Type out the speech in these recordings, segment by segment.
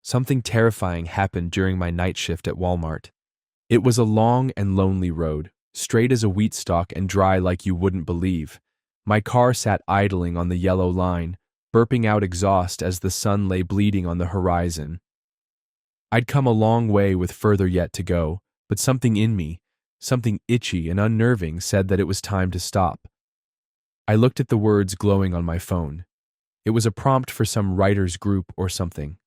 Something terrifying happened during my night shift at Walmart. It was a long and lonely road, straight as a wheat stalk and dry like you wouldn't believe. My car sat idling on the yellow line, burping out exhaust as the sun lay bleeding on the horizon. I'd come a long way with further yet to go, but something in me, something itchy and unnerving, said that it was time to stop. I looked at the words glowing on my phone. It was a prompt for some writer's group or something.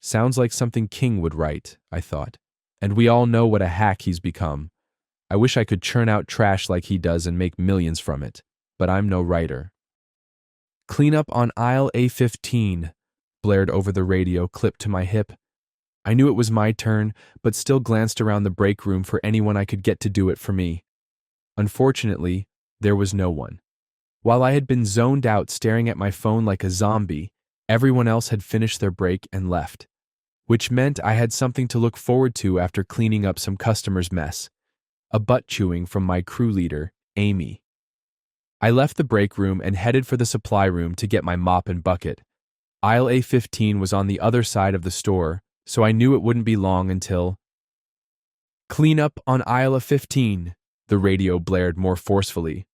Sounds like something King would write, I thought. And we all know what a hack he's become. I wish I could churn out trash like he does and make millions from it, but I'm no writer. "Clean up on aisle A15, blared over the radio, clipped to my hip. I knew it was my turn, but still glanced around the break room for anyone I could get to do it for me. Unfortunately, there was no one. While I had been zoned out staring at my phone like a zombie, everyone else had finished their break and left, which meant I had something to look forward to after cleaning up some customers' mess. A butt chewing from my crew leader, Amy. I left the break room and headed for the supply room to get my mop and bucket. Aisle A15 was on the other side of the store, so I knew it wouldn't be long until... "Clean up on aisle A15, the radio blared more forcefully.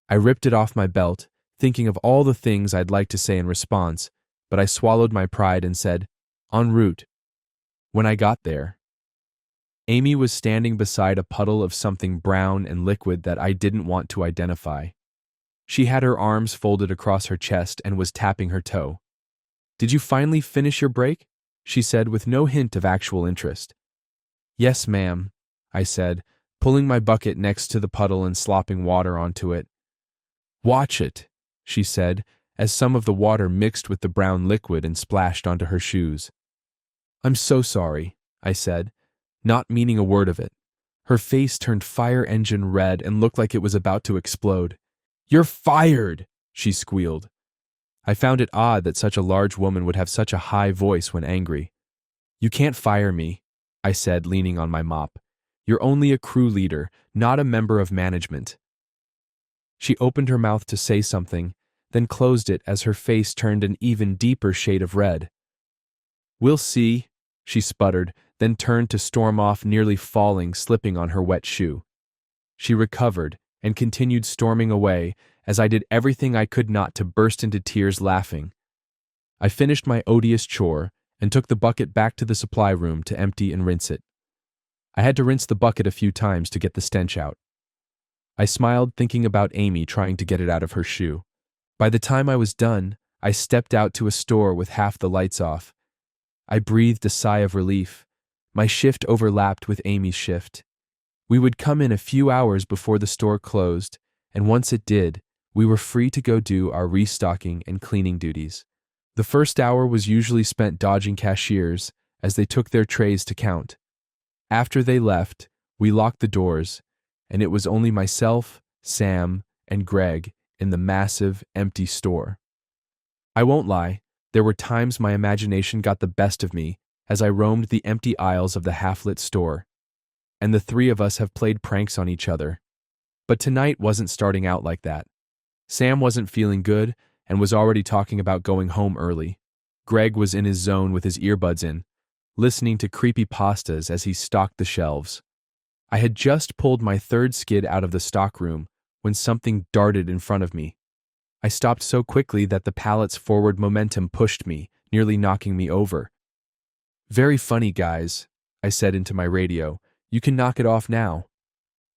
I ripped it off my belt, thinking of all the things I'd like to say in response, but I swallowed my pride and said, "En route." When I got there, Amy was standing beside a puddle of something brown and liquid that I didn't want to identify. She had her arms folded across her chest and was tapping her toe. "Did you finally finish your break?" she said with no hint of actual interest. "Yes, ma'am," I said, pulling my bucket next to the puddle and slopping water onto it. "Watch it," she said, as some of the water mixed with the brown liquid and splashed onto her shoes. "I'm so sorry," I said, not meaning a word of it. Her face turned fire engine red and looked like it was about to explode. "You're fired!" she squealed. I found it odd that such a large woman would have such a high voice when angry. "You can't fire me," I said, leaning on my mop. "You're only a crew leader, not a member of management." She opened her mouth to say something, then closed it as her face turned an even deeper shade of red. "We'll see," she sputtered, then turned to storm off, nearly falling, slipping on her wet shoe. She recovered and continued storming away as I did everything I could not to burst into tears laughing. I finished my odious chore and took the bucket back to the supply room to empty and rinse it. I had to rinse the bucket a few times to get the stench out. I smiled thinking about Amy trying to get it out of her shoe. By the time I was done, I stepped out to a store with half the lights off. I breathed a sigh of relief. My shift overlapped with Amy's shift. We would come in a few hours before the store closed, and once it did, we were free to go do our restocking and cleaning duties. The first hour was usually spent dodging cashiers as they took their trays to count. After they left, we locked the doors, and it was only myself, Sam, and Greg in the massive, empty store. I won't lie, there were times my imagination got the best of me as I roamed the empty aisles of the half-lit store, and the three of us have played pranks on each other. But tonight wasn't starting out like that. Sam wasn't feeling good and was already talking about going home early. Greg was in his zone with his earbuds in, listening to creepy pastas as he stocked the shelves. I had just pulled my third skid out of the stockroom when something darted in front of me. I stopped so quickly that the pallet's forward momentum pushed me, nearly knocking me over. "Very funny, guys," I said into my radio. "You can knock it off now."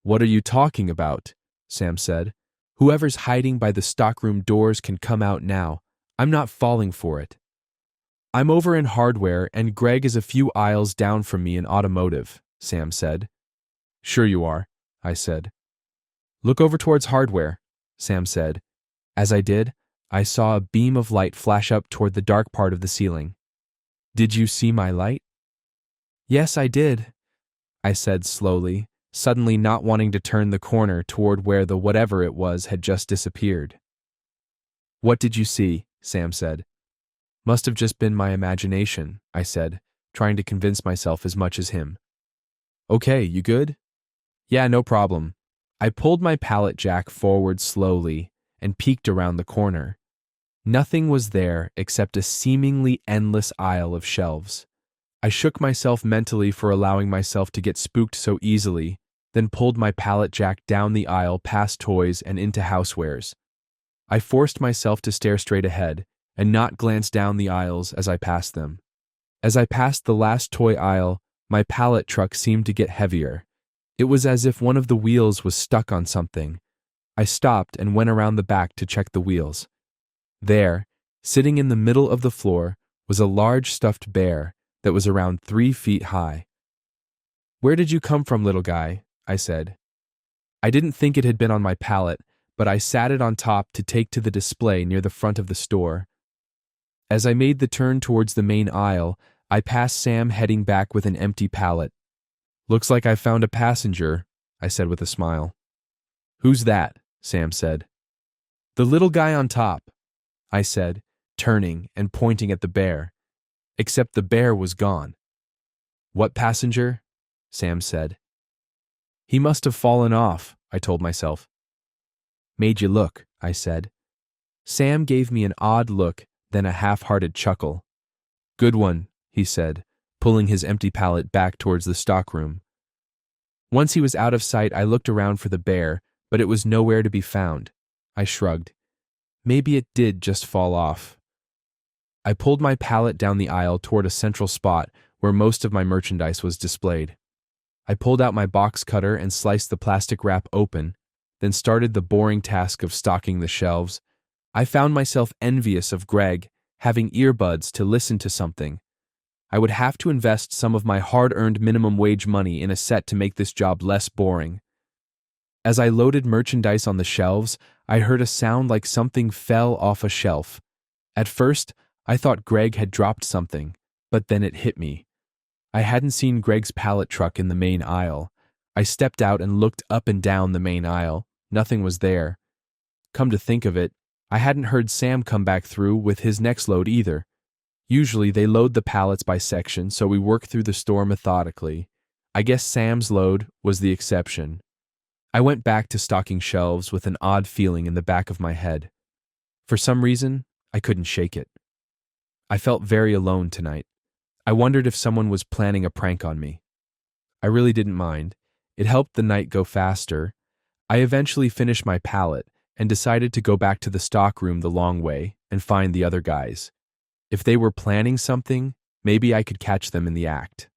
"What are you talking about?" Sam said. "Whoever's hiding by the stockroom doors can come out now. I'm not falling for it." "I'm over in hardware and Greg is a few aisles down from me in automotive," Sam said. "Sure you are," I said. "Look over towards hardware," Sam said. As I did, I saw a beam of light flash up toward the dark part of the ceiling. "Did you see my light?" "Yes, I did," I said slowly, suddenly not wanting to turn the corner toward where the whatever it was had just disappeared. "What did you see?" Sam said. "Must have just been my imagination," I said, trying to convince myself as much as him. "Okay, you good?" "Yeah, no problem." I pulled my pallet jack forward slowly and peeked around the corner. Nothing was there except a seemingly endless aisle of shelves. I shook myself mentally for allowing myself to get spooked so easily, then pulled my pallet jack down the aisle past toys and into housewares. I forced myself to stare straight ahead and not glance down the aisles as I passed them. As I passed the last toy aisle, my pallet truck seemed to get heavier. It was as if one of the wheels was stuck on something. I stopped and went around the back to check the wheels. There, sitting in the middle of the floor, was a large stuffed bear that was around 3 feet high. "Where did you come from, little guy?" I said. I didn't think it had been on my pallet, but I sat it on top to take to the display near the front of the store. As I made the turn towards the main aisle, I passed Sam heading back with an empty pallet. "Looks like I found a passenger," I said with a smile. "Who's that?" Sam said. "The little guy on top," I said, turning and pointing at the bear. Except the bear was gone. "What passenger?" Sam said. "He must have fallen off," I told myself. "Made you look," I said. Sam gave me an odd look, then a half-hearted chuckle. "Good one," he said, pulling his empty pallet back towards the stockroom. Once he was out of sight, I looked around for the bear, but it was nowhere to be found. I shrugged. Maybe it did just fall off. I pulled my pallet down the aisle toward a central spot where most of my merchandise was displayed. I pulled out my box cutter and sliced the plastic wrap open, then started the boring task of stocking the shelves. I found myself envious of Greg, having earbuds to listen to something. I would have to invest some of my hard-earned minimum wage money in a set to make this job less boring. As I loaded merchandise on the shelves, I heard a sound like something fell off a shelf. At first, I thought Greg had dropped something, but then it hit me. I hadn't seen Greg's pallet truck in the main aisle. I stepped out and looked up and down the main aisle. Nothing was there. Come to think of it, I hadn't heard Sam come back through with his next load either. Usually they load the pallets by section, so we work through the store methodically. I guess Sam's load was the exception. I went back to stocking shelves with an odd feeling in the back of my head. For some reason, I couldn't shake it. I felt very alone tonight. I wondered if someone was planning a prank on me. I really didn't mind. It helped the night go faster. I eventually finished my pallet and decided to go back to the stockroom the long way and find the other guys. If they were planning something, maybe I could catch them in the act.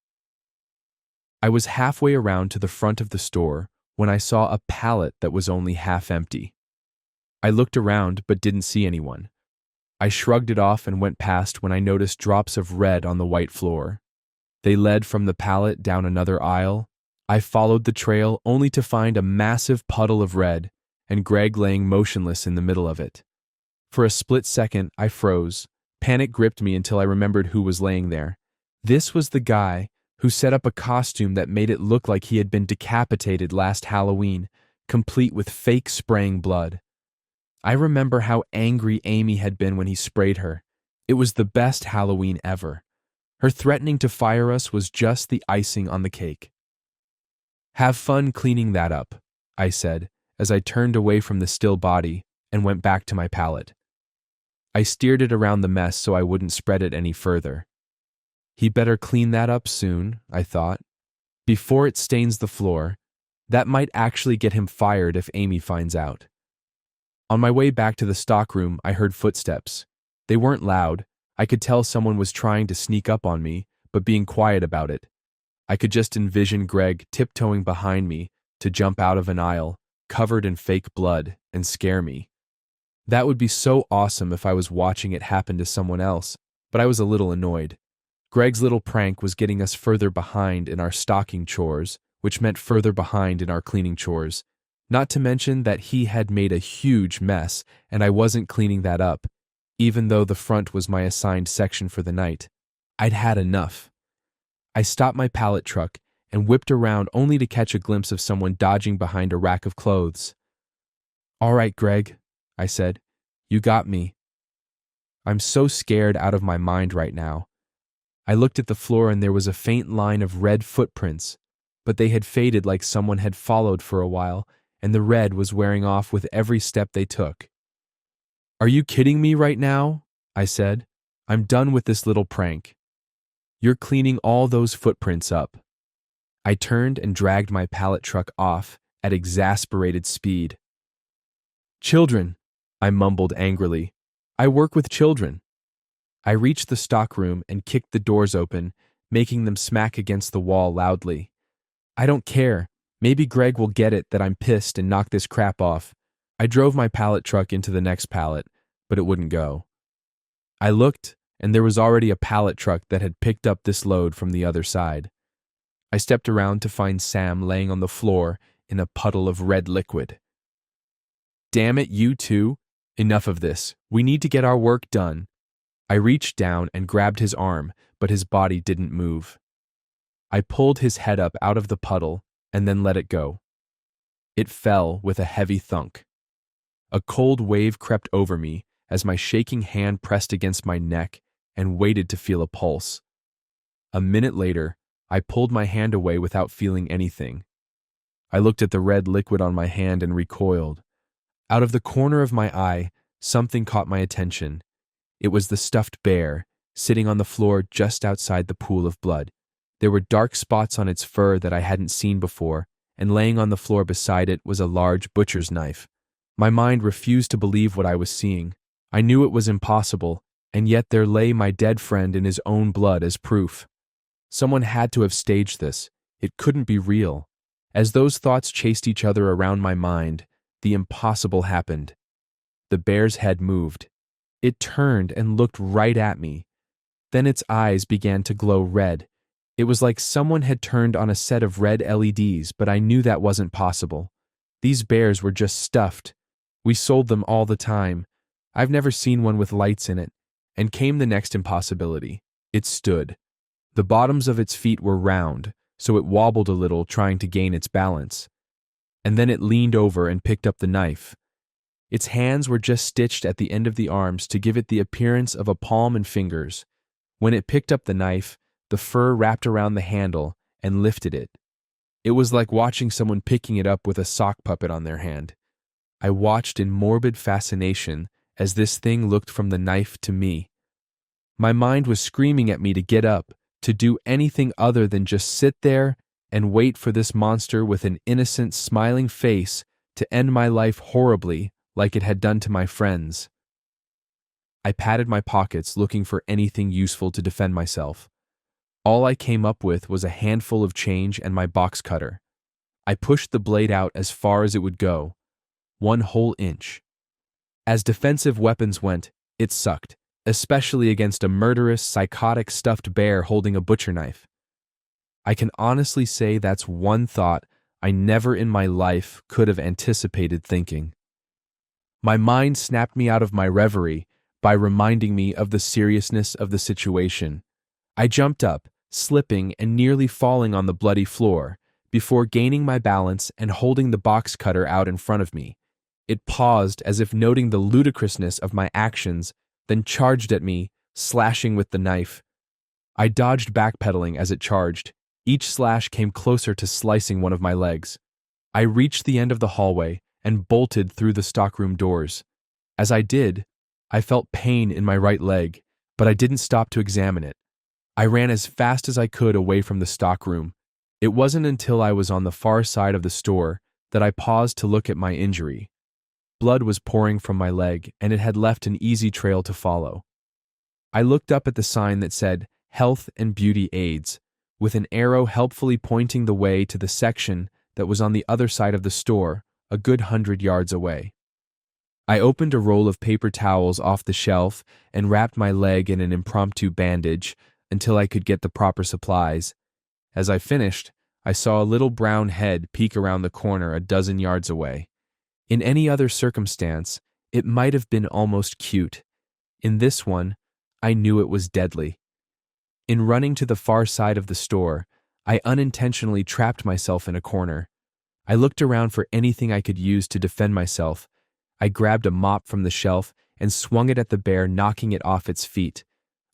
I was halfway around to the front of the store when I saw a pallet that was only half empty. I looked around but didn't see anyone. I shrugged it off and went past when I noticed drops of red on the white floor. They led from the pallet down another aisle. I followed the trail only to find a massive puddle of red and Greg laying motionless in the middle of it. For a split second, I froze. Panic gripped me until I remembered who was laying there. This was the guy who set up a costume that made it look like he had been decapitated last Halloween, complete with fake spraying blood. I remember how angry Amy had been when he sprayed her. It was the best Halloween ever. Her threatening to fire us was just the icing on the cake. "Have fun cleaning that up," I said, as I turned away from the still body and went back to my pallet. I steered it around the mess so I wouldn't spread it any further. He better clean that up soon, I thought. Before it stains the floor, that might actually get him fired if Amy finds out. On my way back to the stockroom, I heard footsteps. They weren't loud. I could tell someone was trying to sneak up on me, but being quiet about it. I could just envision Greg tiptoeing behind me to jump out of an aisle, covered in fake blood, and scare me. That would be so awesome if I was watching it happen to someone else, but I was a little annoyed. Greg's little prank was getting us further behind in our stocking chores, which meant further behind in our cleaning chores. Not to mention that he had made a huge mess and I wasn't cleaning that up, even though the front was my assigned section for the night. I'd had enough. I stopped my pallet truck and whipped around only to catch a glimpse of someone dodging behind a rack of clothes. "All right, Greg," I said. "You got me." I'm so scared out of my mind right now. I looked at the floor and there was a faint line of red footprints, but they had faded like someone had followed for a while, and the red was wearing off with every step they took. Are you kidding me right now? I said. I'm done with this little prank. You're cleaning all those footprints up. I turned and dragged my pallet truck off at exasperated speed. Children, I mumbled angrily. I work with children. I reached the stockroom and kicked the doors open, making them smack against the wall loudly. I don't care. Maybe Greg will get it that I'm pissed and knock this crap off. I drove my pallet truck into the next pallet, but it wouldn't go. I looked, and there was already a pallet truck that had picked up this load from the other side. I stepped around to find Sam laying on the floor in a puddle of red liquid. Damn it, you two. Enough of this. We need to get our work done. I reached down and grabbed his arm, but his body didn't move. I pulled his head up out of the puddle and then let it go. It fell with a heavy thunk. A cold wave crept over me as my shaking hand pressed against my neck and waited to feel a pulse. A minute later, I pulled my hand away without feeling anything. I looked at the red liquid on my hand and recoiled. Out of the corner of my eye, something caught my attention. It was the stuffed bear, sitting on the floor just outside the pool of blood. There were dark spots on its fur that I hadn't seen before, and laying on the floor beside it was a large butcher's knife. My mind refused to believe what I was seeing. I knew it was impossible, and yet there lay my dead friend in his own blood as proof. Someone had to have staged this. It couldn't be real. As those thoughts chased each other around my mind, the impossible happened. The bear's head moved. It turned and looked right at me. Then its eyes began to glow red. It was like someone had turned on a set of red LEDs, but I knew that wasn't possible. These bears were just stuffed. We sold them all the time. I've never seen one with lights in it. And came the next impossibility. It stood. The bottoms of its feet were round, so it wobbled a little, trying to gain its balance. And then it leaned over and picked up the knife. Its hands were just stitched at the end of the arms to give it the appearance of a palm and fingers. When it picked up the knife, the fur wrapped around the handle and lifted it. It was like watching someone picking it up with a sock puppet on their hand. I watched in morbid fascination as this thing looked from the knife to me. My mind was screaming at me to get up, to do anything other than just sit there and wait for this monster with an innocent, smiling face to end my life horribly like it had done to my friends. I patted my pockets looking for anything useful to defend myself. All I came up with was a handful of change and my box cutter. I pushed the blade out as far as it would go, 1 whole inch. As defensive weapons went, it sucked, especially against a murderous, psychotic stuffed bear holding a butcher knife. I can honestly say that's one thought I never in my life could have anticipated thinking. My mind snapped me out of my reverie by reminding me of the seriousness of the situation. I jumped up, slipping and nearly falling on the bloody floor, before gaining my balance and holding the box cutter out in front of me. It paused as if noting the ludicrousness of my actions, then charged at me, slashing with the knife. I dodged backpedaling as it charged. Each slash came closer to slicing one of my legs. I reached the end of the hallway and bolted through the stockroom doors. As I did, I felt pain in my right leg, but I didn't stop to examine it. I ran as fast as I could away from the stockroom. It wasn't until I was on the far side of the store that I paused to look at my injury. Blood was pouring from my leg, and it had left an easy trail to follow. I looked up at the sign that said, Health and Beauty Aids, with an arrow helpfully pointing the way to the section that was on the other side of the store, a good 100 yards away. I opened a roll of paper towels off the shelf and wrapped my leg in an impromptu bandage until I could get the proper supplies. As I finished, I saw a little brown head peek around the corner a dozen yards away. In any other circumstance, it might have been almost cute. In this one, I knew it was deadly. In running to the far side of the store, I unintentionally trapped myself in a corner. I looked around for anything I could use to defend myself. I grabbed a mop from the shelf and swung it at the bear, knocking it off its feet.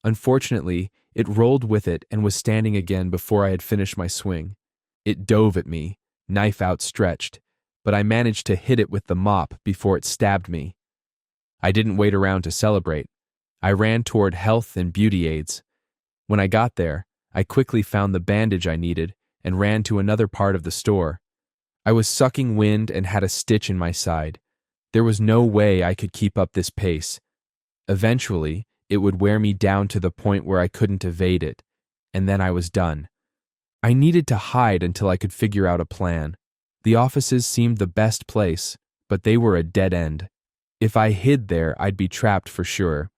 Unfortunately, it rolled with it and was standing again before I had finished my swing. It dove at me, knife outstretched, but I managed to hit it with the mop before it stabbed me. I didn't wait around to celebrate. I ran toward health and beauty aids. When I got there, I quickly found the bandage I needed and ran to another part of the store. I was sucking wind and had a stitch in my side. There was no way I could keep up this pace. Eventually, it would wear me down to the point where I couldn't evade it, and then I was done. I needed to hide until I could figure out a plan. The offices seemed the best place, but they were a dead end. If I hid there, I'd be trapped for sure.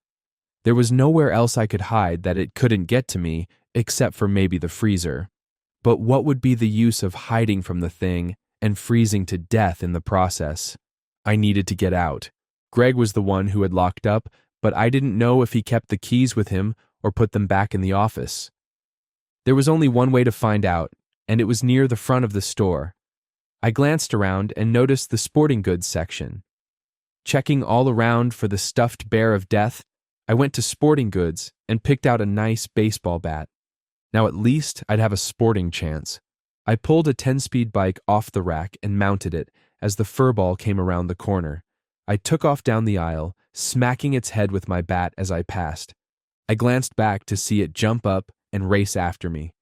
There was nowhere else I could hide that it couldn't get to me, except for maybe the freezer. But what would be the use of hiding from the thing and freezing to death in the process? I needed to get out. Greg was the one who had locked up, but I didn't know if he kept the keys with him or put them back in the office. There was only one way to find out, and it was near the front of the store. I glanced around and noticed the sporting goods section. Checking all around for the stuffed bear of death, I went to sporting goods and picked out a nice baseball bat. Now at least I'd have a sporting chance. I pulled a 10-speed bike off the rack and mounted it as the furball came around the corner. I took off down the aisle, smacking its head with my bat as I passed. I glanced back to see it jump up and race after me.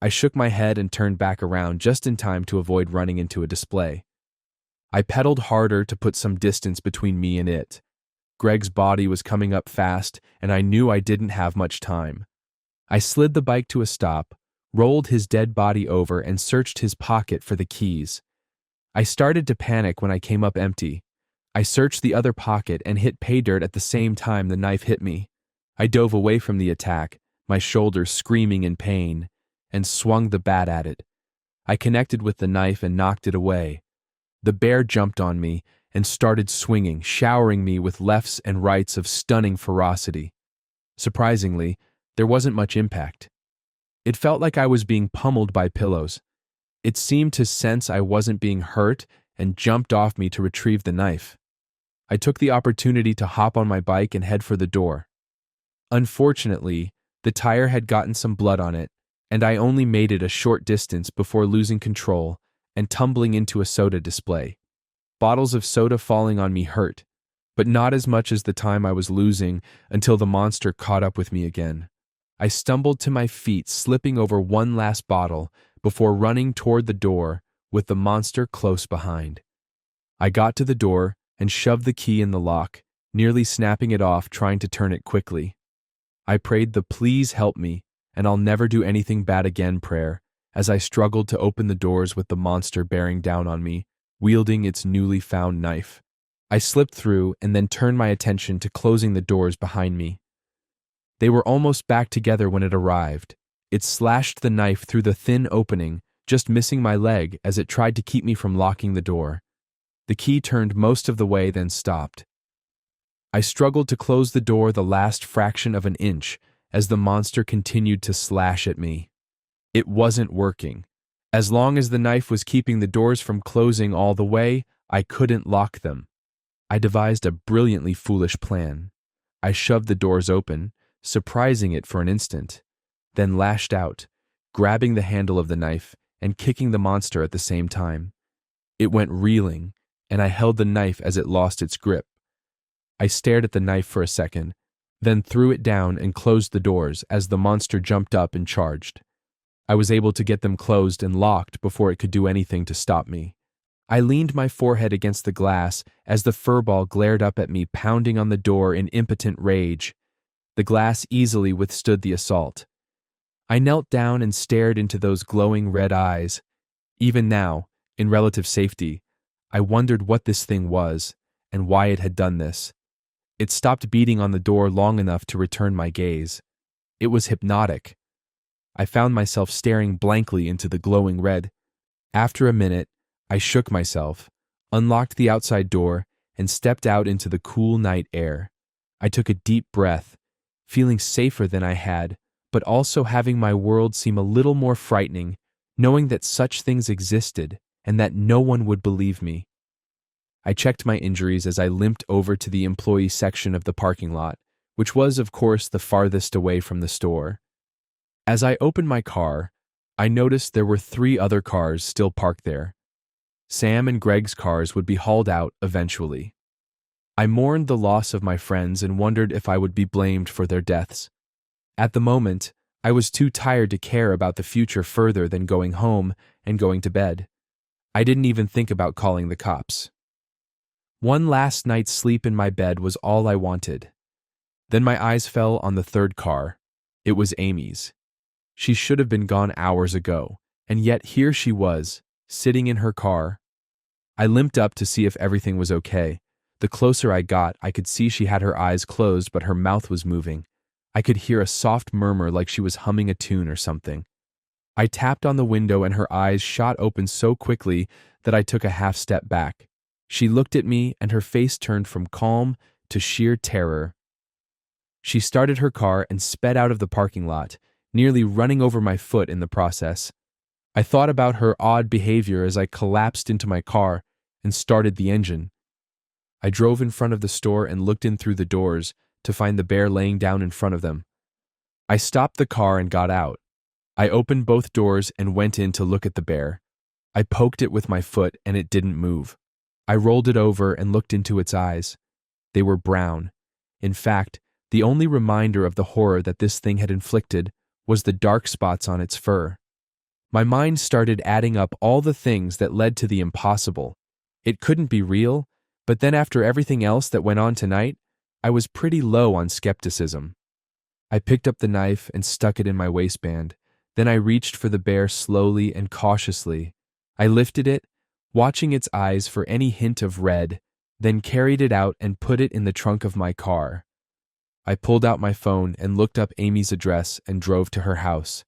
I shook my head and turned back around just in time to avoid running into a display. I pedaled harder to put some distance between me and it. Greg's body was coming up fast, and I knew I didn't have much time. I slid the bike to a stop, rolled his dead body over, and searched his pocket for the keys. I started to panic when I came up empty. I searched the other pocket and hit pay dirt at the same time the knife hit me. I dove away from the attack, my shoulders screaming in pain, and swung the bat at it. I connected with the knife and knocked it away. The bear jumped on me and started swinging, showering me with lefts and rights of stunning ferocity. Surprisingly, there wasn't much impact. It felt like I was being pummeled by pillows. It seemed to sense I wasn't being hurt and jumped off me to retrieve the knife. I took the opportunity to hop on my bike and head for the door. Unfortunately, the tire had gotten some blood on it, and I only made it a short distance before losing control and tumbling into a soda display. Bottles of soda falling on me hurt, but not as much as the time I was losing until the monster caught up with me again. I stumbled to my feet, slipping over one last bottle before running toward the door with the monster close behind. I got to the door and shoved the key in the lock, nearly snapping it off trying to turn it quickly. I prayed the "please help me and I'll never do anything bad again" prayer as I struggled to open the doors with the monster bearing down on me, wielding its newly found knife. I slipped through and then turned my attention to closing the doors behind me. They were almost back together when it arrived. It slashed the knife through the thin opening, just missing my leg as it tried to keep me from locking the door. The key turned most of the way, then stopped. I struggled to close the door the last fraction of an inch as the monster continued to slash at me. It wasn't working. As long as the knife was keeping the doors from closing all the way, I couldn't lock them. I devised a brilliantly foolish plan. I shoved the doors open, surprising it for an instant, then lashed out, grabbing the handle of the knife and kicking the monster at the same time. It went reeling, and I held the knife as it lost its grip. I stared at the knife for a second, then threw it down and closed the doors as the monster jumped up and charged. I was able to get them closed and locked before it could do anything to stop me. I leaned my forehead against the glass as the furball glared up at me, pounding on the door in impotent rage. The glass easily withstood the assault. I knelt down and stared into those glowing red eyes. Even now, in relative safety, I wondered what this thing was and why it had done this. It stopped beating on the door long enough to return my gaze. It was hypnotic. I found myself staring blankly into the glowing red. After a minute, I shook myself, unlocked the outside door, and stepped out into the cool night air. I took a deep breath, feeling safer than I had, but also having my world seem a little more frightening, knowing that such things existed and that no one would believe me. I checked my injuries as I limped over to the employee section of the parking lot, which was, of course, the farthest away from the store. As I opened my car, I noticed there were 3 other cars still parked there. Sam and Greg's cars would be hauled out eventually. I mourned the loss of my friends and wondered if I would be blamed for their deaths. At the moment, I was too tired to care about the future further than going home and going to bed. I didn't even think about calling the cops. One last night's sleep in my bed was all I wanted. Then my eyes fell on the third car. It was Amy's. She should have been gone hours ago, and yet here she was, sitting in her car. I limped up to see if everything was okay. The closer I got, I could see she had her eyes closed, but her mouth was moving. I could hear a soft murmur like she was humming a tune or something. I tapped on the window and her eyes shot open so quickly that I took a half step back. She looked at me and her face turned from calm to sheer terror. She started her car and sped out of the parking lot, nearly running over my foot in the process. I thought about her odd behavior as I collapsed into my car and started the engine. I drove in front of the store and looked in through the doors to find the bear laying down in front of them. I stopped the car and got out. I opened both doors and went in to look at the bear. I poked it with my foot and it didn't move. I rolled it over and looked into its eyes. They were brown. In fact, the only reminder of the horror that this thing had inflicted was the dark spots on its fur. My mind started adding up all the things that led to the impossible. It couldn't be real, but then after everything else that went on tonight, I was pretty low on skepticism. I picked up the knife and stuck it in my waistband. Then I reached for the bear slowly and cautiously. I lifted it, watching its eyes for any hint of red, then carried it out and put it in the trunk of my car. I pulled out my phone and looked up Amy's address and drove to her house.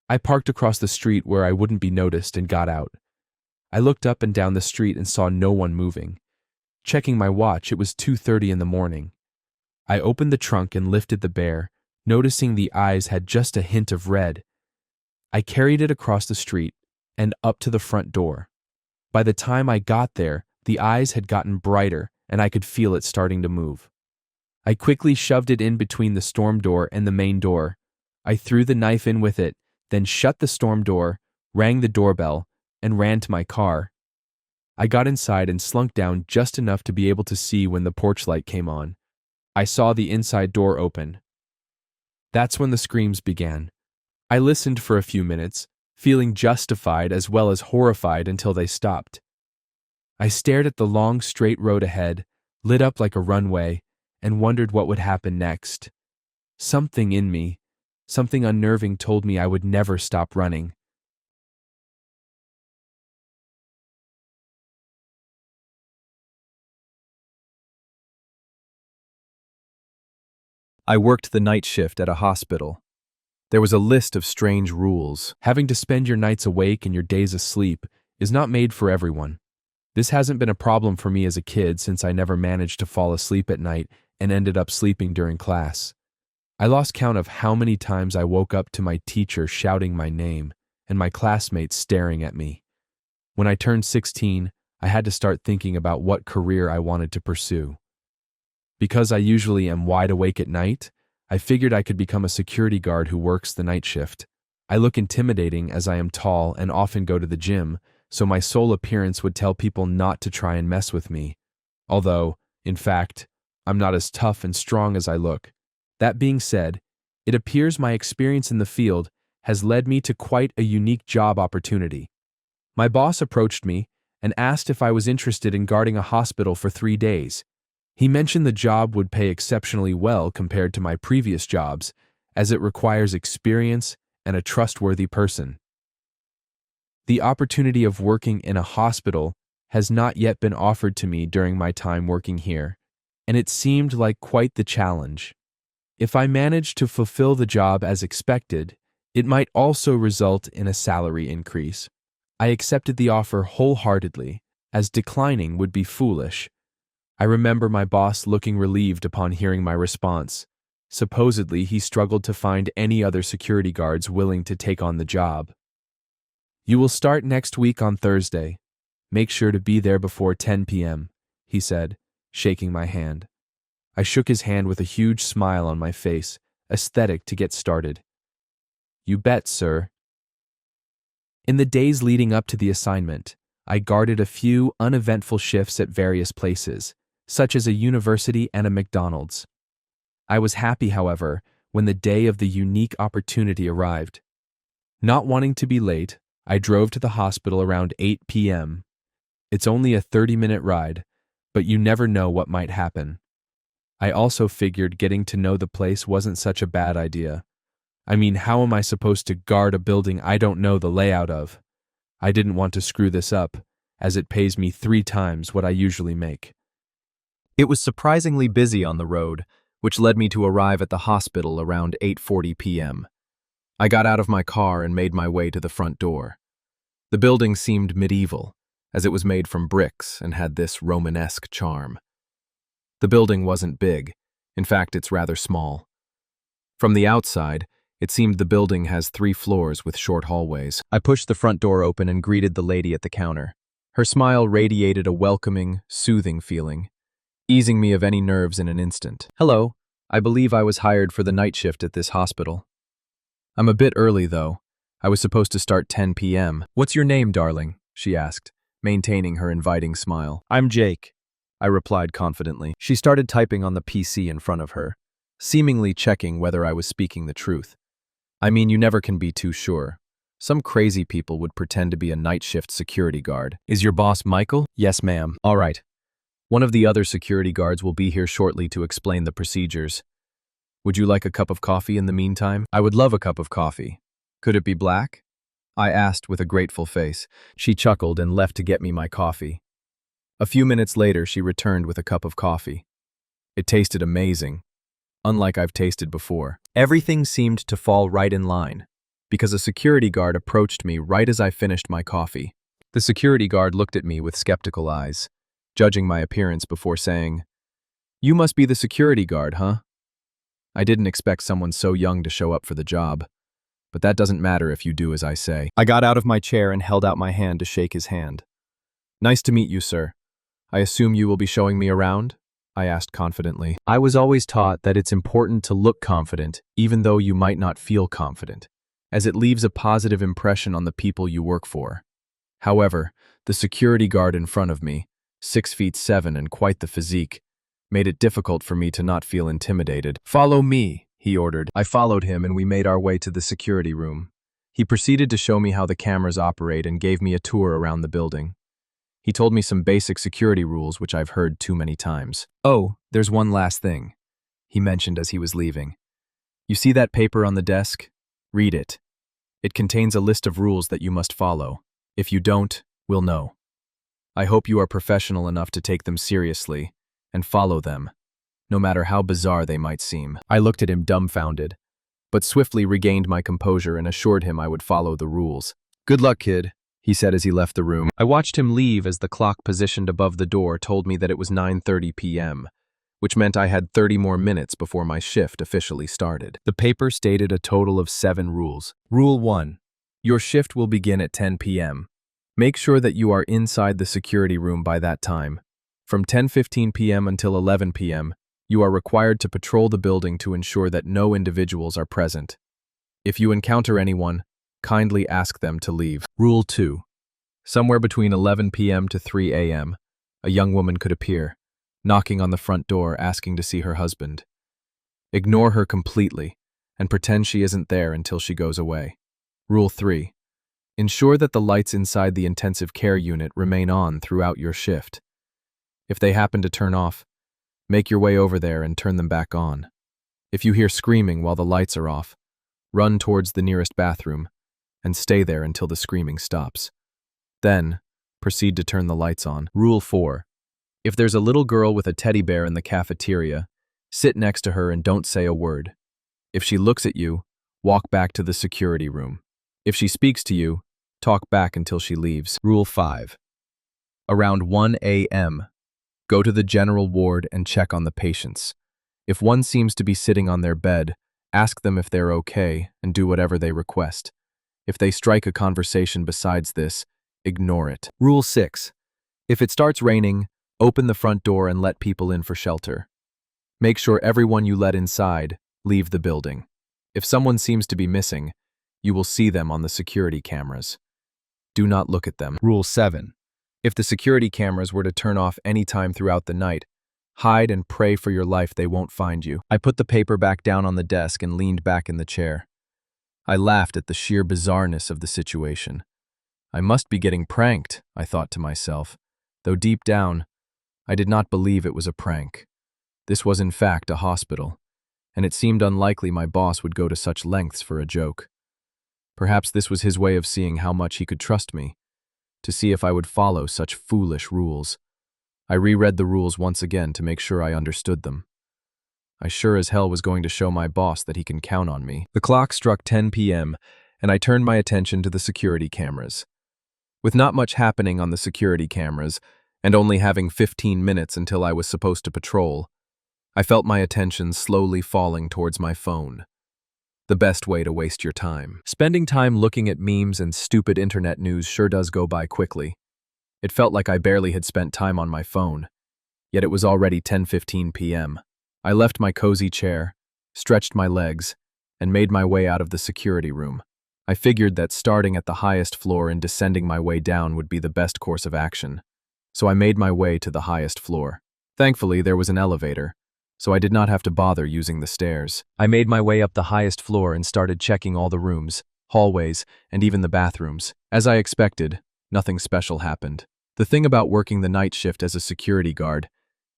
I parked across the street where I wouldn't be noticed and got out. I looked up and down the street and saw no one moving. Checking my watch, it was 2:30 in the morning. I opened the trunk and lifted the bear, noticing the eyes had just a hint of red. I carried it across the street and up to the front door. By the time I got there, the eyes had gotten brighter and I could feel it starting to move. I quickly shoved it in between the storm door and the main door. I threw the knife in with it, then shut the storm door, rang the doorbell, and ran to my car. I got inside and slunk down just enough to be able to see when the porch light came on. I saw the inside door open. That's when the screams began. I listened for a few minutes, feeling justified as well as horrified until they stopped. I stared at the long straight road ahead, lit up like a runway, and wondered what would happen next. Something in me, something unnerving told me I would never stop running. I worked the night shift at a hospital. There was a list of strange rules. Having to spend your nights awake and your days asleep is not made for everyone. This hasn't been a problem for me as a kid since I never managed to fall asleep at night and ended up sleeping during class. I lost count of how many times I woke up to my teacher shouting my name and my classmates staring at me. When I turned 16, I had to start thinking about what career I wanted to pursue. Because I usually am wide awake at night, I figured I could become a security guard who works the night shift. I look intimidating as I am tall and often go to the gym, so my sole appearance would tell people not to try and mess with me. Although, in fact, I'm not as tough and strong as I look. That being said, it appears my experience in the field has led me to quite a unique job opportunity. My boss approached me and asked if I was interested in guarding a hospital for 3 days. He mentioned the job would pay exceptionally well compared to my previous jobs, as it requires experience and a trustworthy person. The opportunity of working in a hospital has not yet been offered to me during my time working here, and it seemed like quite the challenge. If I managed to fulfill the job as expected, it might also result in a salary increase. I accepted the offer wholeheartedly, as declining would be foolish. I remember my boss looking relieved upon hearing my response. Supposedly, he struggled to find any other security guards willing to take on the job. "You will start next week on Thursday. Make sure to be there before 10 p.m., he said, shaking my hand. I shook his hand with a huge smile on my face, ecstatic to get started. "You bet, sir." In the days leading up to the assignment, I guarded a few uneventful shifts at various places, such as a university and a McDonald's. I was happy, however, when the day of the unique opportunity arrived. Not wanting to be late, I drove to the hospital around 8 p.m. It's only a 30-minute ride, but you never know what might happen. I also figured getting to know the place wasn't such a bad idea. I mean, how am I supposed to guard a building I don't know the layout of? I didn't want to screw this up, as it pays me 3 times what I usually make. It was surprisingly busy on the road, which led me to arrive at the hospital around 8:40 p.m. I got out of my car and made my way to the front door. The building seemed medieval, as it was made from bricks and had this Romanesque charm. The building wasn't big. In fact, it's rather small. From the outside, it seemed the building has 3 floors with short hallways. I pushed the front door open and greeted the lady at the counter. Her smile radiated a welcoming, soothing feeling, easing me of any nerves in an instant. "Hello, I believe I was hired for the night shift at this hospital. I'm a bit early, though. I was supposed to start 10 p.m. "What's your name, darling?" she asked, maintaining her inviting smile. "I'm Jake," I replied confidently. She started typing on the PC in front of her, seemingly checking whether I was speaking the truth. I mean, you never can be too sure. Some crazy people would pretend to be a night shift security guard. "Is your boss Michael?" "Yes, ma'am." "All right. One of the other security guards will be here shortly to explain the procedures. Would you like a cup of coffee in the meantime?" "I would love a cup of coffee. Could it be black?" I asked with a grateful face. She chuckled and left to get me my coffee. A few minutes later, she returned with a cup of coffee. It tasted amazing, unlike I've tasted before. Everything seemed to fall right in line, because a security guard approached me right as I finished my coffee. The security guard looked at me with skeptical eyes, judging my appearance before saying, "You must be the security guard, huh?" I didn't expect someone so young to show up for the job, but that doesn't matter if you do as I say. I got out of my chair and held out my hand to shake his hand. "Nice to meet you, sir. I assume you will be showing me around?" I asked confidently. I was always taught that it's important to look confident, even though you might not feel confident, as it leaves a positive impression on the people you work for. However, the security guard in front of me, 6'7" and quite the physique, made it difficult for me to not feel intimidated. "Follow me," he ordered. I followed him and we made our way to the security room. He proceeded to show me how the cameras operate and gave me a tour around the building. He told me some basic security rules which I've heard too many times. "Oh, there's one last thing," he mentioned as he was leaving. "You see that paper on the desk? Read it. It contains a list of rules that you must follow. If you don't, we'll know. I hope you are professional enough to take them seriously and follow them, no matter how bizarre they might seem." I looked at him dumbfounded, but swiftly regained my composure and assured him I would follow the rules. "Good luck, kid," he said as he left the room. I watched him leave as the clock positioned above the door told me that it was 9:30 p.m., which meant I had 30 more minutes before my shift officially started. The paper stated a total of 7 rules. Rule 1. Your shift will begin at 10 p.m. Make sure that you are inside the security room by that time. From 10:15 p.m. until 11 p.m., you are required to patrol the building to ensure that no individuals are present. If you encounter anyone, kindly ask them to leave. Rule 2. Somewhere between 11 p.m. to 3 a.m., a young woman could appear, knocking on the front door asking to see her husband. Ignore her completely and pretend she isn't there until she goes away. Rule 3. Ensure that the lights inside the intensive care unit remain on throughout your shift. If they happen to turn off, make your way over there and turn them back on. If you hear screaming while the lights are off, run towards the nearest bathroom and stay there until the screaming stops. Then, proceed to turn the lights on. Rule 4. If there's a little girl with a teddy bear in the cafeteria, sit next to her and don't say a word. If she looks at you, walk back to the security room. If she speaks to you, talk back until she leaves. Rule 5. Around 1 a.m., go to the general ward and check on the patients. If one seems to be sitting on their bed, ask them if they're okay and do whatever they request. If they strike a conversation besides this, ignore it. Rule 6. If it starts raining, open the front door and let people in for shelter. Make sure everyone you let inside leave the building. If someone seems to be missing, you will see them on the security cameras. Do not look at them. Rule 7. If the security cameras were to turn off any time throughout the night, Hide and pray for your life they won't find you. I put the paper back down on the desk and leaned back in the chair. I laughed at the sheer bizarreness of the situation. I must be getting pranked, I thought to myself, though deep down, I did not believe it was a prank. This was in fact a hospital, and it seemed unlikely my boss would go to such lengths for a joke. Perhaps this was his way of seeing how much he could trust me, to see if I would follow such foolish rules. I reread the rules once again to make sure I understood them. I sure as hell was going to show my boss that he can count on me. The clock struck 10 p.m., and I turned my attention to the security cameras. With not much happening on the security cameras, and only having 15 minutes until I was supposed to patrol, I felt my attention slowly falling towards my phone. The best way to waste your time. Spending time looking at memes and stupid internet news sure does go by quickly. It felt like I barely had spent time on my phone, yet it was already 10:15 p.m. I left my cozy chair, stretched my legs, and made my way out of the security room. I figured that starting at the highest floor and descending my way down would be the best course of action, so I made my way to the highest floor. Thankfully, there was an elevator, so I did not have to bother using the stairs. I made my way up the highest floor and started checking all the rooms, hallways, and even the bathrooms. As I expected, nothing special happened. The thing about working the night shift as a security guard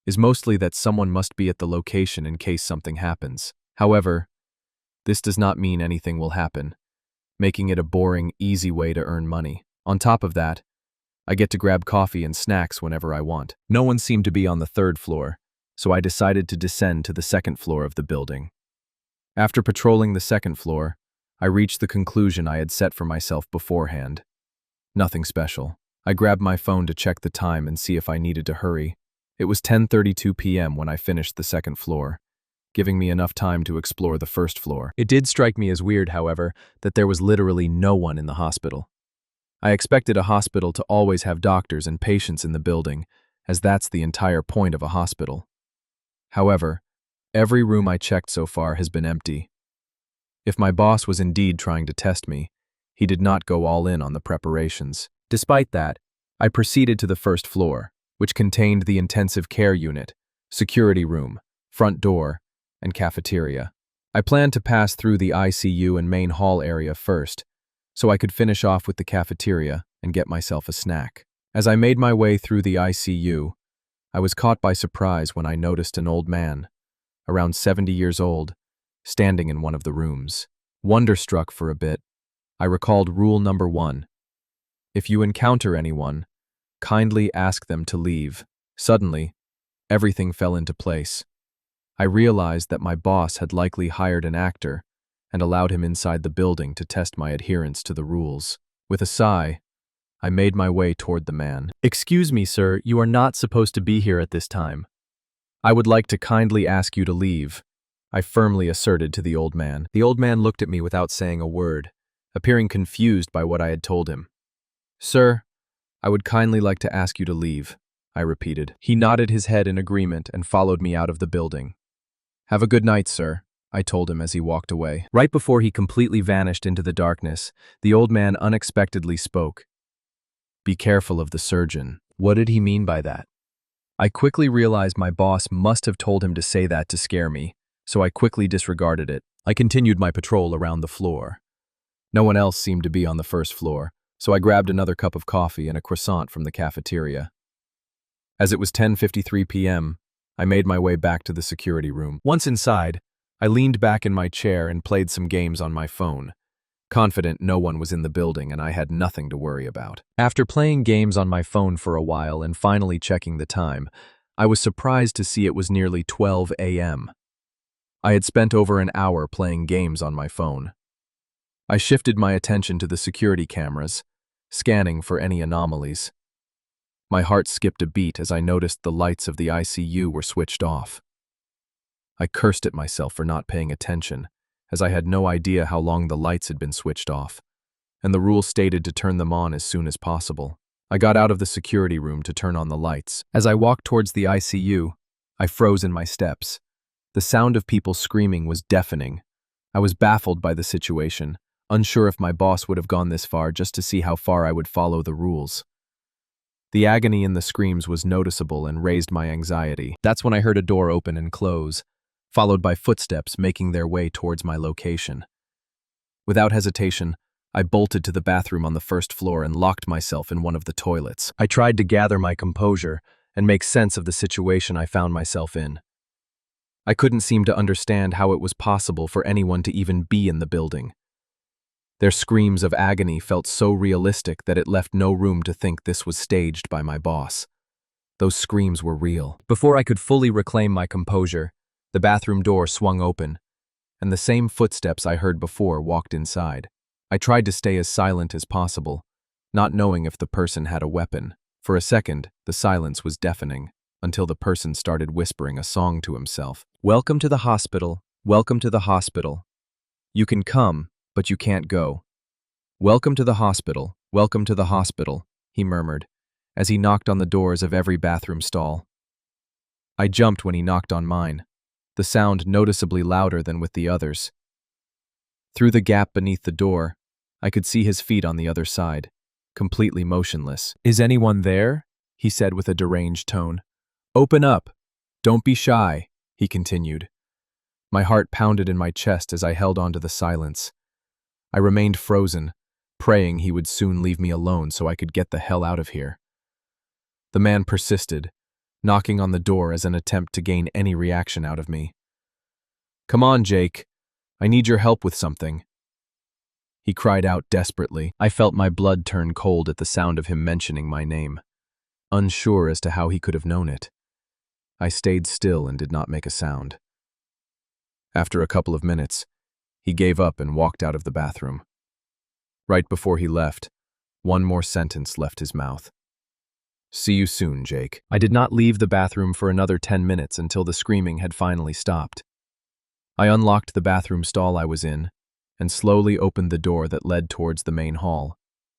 is mostly that someone must be at the location in case something happens. However, this does not mean anything will happen, making it a boring, easy way to earn money. On top of that, I get to grab coffee and snacks whenever I want. No one seemed to be on the third floor, so I decided to descend to the second floor of the building. After patrolling the second floor, I reached the conclusion I had set for myself beforehand. Nothing special. I grabbed my phone to check the time and see if I needed to hurry. It was 10:32 p.m. when I finished the second floor, giving me enough time to explore the first floor. It did strike me as weird, however, that there was literally no one in the hospital. I expected a hospital to always have doctors and patients in the building, as that's the entire point of a hospital. However, every room I checked so far has been empty. If my boss was indeed trying to test me, he did not go all in on the preparations. Despite that, I proceeded to the first floor, which contained the intensive care unit, security room, front door, and cafeteria. I planned to pass through the ICU and main hall area first, so I could finish off with the cafeteria and get myself a snack. As I made my way through the ICU, I was caught by surprise when I noticed an old man, around 70 years old, standing in one of the rooms. Wonderstruck for a bit, I recalled rule number 1. If you encounter anyone, kindly ask them to leave. Suddenly, everything fell into place. I realized that my boss had likely hired an actor and allowed him inside the building to test my adherence to the rules. With a sigh, I made my way toward the man. "Excuse me, sir, you are not supposed to be here at this time. I would like to kindly ask you to leave," I firmly asserted to the old man. The old man looked at me without saying a word, appearing confused by what I had told him. "Sir, I would kindly like to ask you to leave," I repeated. He nodded his head in agreement and followed me out of the building. "Have a good night, sir," I told him as he walked away. Right before he completely vanished into the darkness, the old man unexpectedly spoke. "Be careful of the surgeon." What did he mean by that? I quickly realized my boss must have told him to say that to scare me, so I quickly disregarded it. I continued my patrol around the floor. No one else seemed to be on the first floor, so I grabbed another cup of coffee and a croissant from the cafeteria. As it was 10:53 p.m., I made my way back to the security room. Once inside, I leaned back in my chair and played some games on my phone, confident no one was in the building and I had nothing to worry about. After playing games on my phone for a while and finally checking the time, I was surprised to see it was nearly 12 a.m. I had spent over an hour playing games on my phone. I shifted my attention to the security cameras, scanning for any anomalies. My heart skipped a beat as I noticed the lights of the ICU were switched off. I cursed at myself for not paying attention, as I had no idea how long the lights had been switched off, and the rule stated to turn them on as soon as possible. I got out of the security room to turn on the lights. As I walked towards the ICU, I froze in my steps. The sound of people screaming was deafening. I was baffled by the situation, unsure if my boss would have gone this far just to see how far I would follow the rules. The agony in the screams was noticeable and raised my anxiety. That's when I heard a door open and close, followed by footsteps making their way towards my location. Without hesitation, I bolted to the bathroom on the first floor and locked myself in one of the toilets. I tried to gather my composure and make sense of the situation I found myself in. I couldn't seem to understand how it was possible for anyone to even be in the building. Their screams of agony felt so realistic that it left no room to think this was staged by my boss. Those screams were real. Before I could fully reclaim my composure, the bathroom door swung open, and the same footsteps I heard before walked inside. I tried to stay as silent as possible, not knowing if the person had a weapon. For a second, the silence was deafening, until the person started whispering a song to himself. "Welcome to the hospital. Welcome to the hospital. You can come, but you can't go. Welcome to the hospital. Welcome to the hospital," he murmured, as he knocked on the doors of every bathroom stall. I jumped when he knocked on mine, the sound noticeably louder than with the others. Through the gap beneath the door, I could see his feet on the other side, completely motionless. "Is anyone there?" he said with a deranged tone. "Open up. Don't be shy," he continued. My heart pounded in my chest as I held on to the silence. I remained frozen, praying he would soon leave me alone so I could get the hell out of here. The man persisted, knocking on the door as an attempt to gain any reaction out of me. "Come on, Jake. I need your help with something," he cried out desperately. I felt my blood turn cold at the sound of him mentioning my name, unsure as to how he could have known it. I stayed still and did not make a sound. After a couple of minutes, he gave up and walked out of the bathroom. Right before he left, one more sentence left his mouth. "See you soon, Jake." I did not leave the bathroom for another 10 minutes until the screaming had finally stopped. I unlocked the bathroom stall I was in and slowly opened the door that led towards the main hall,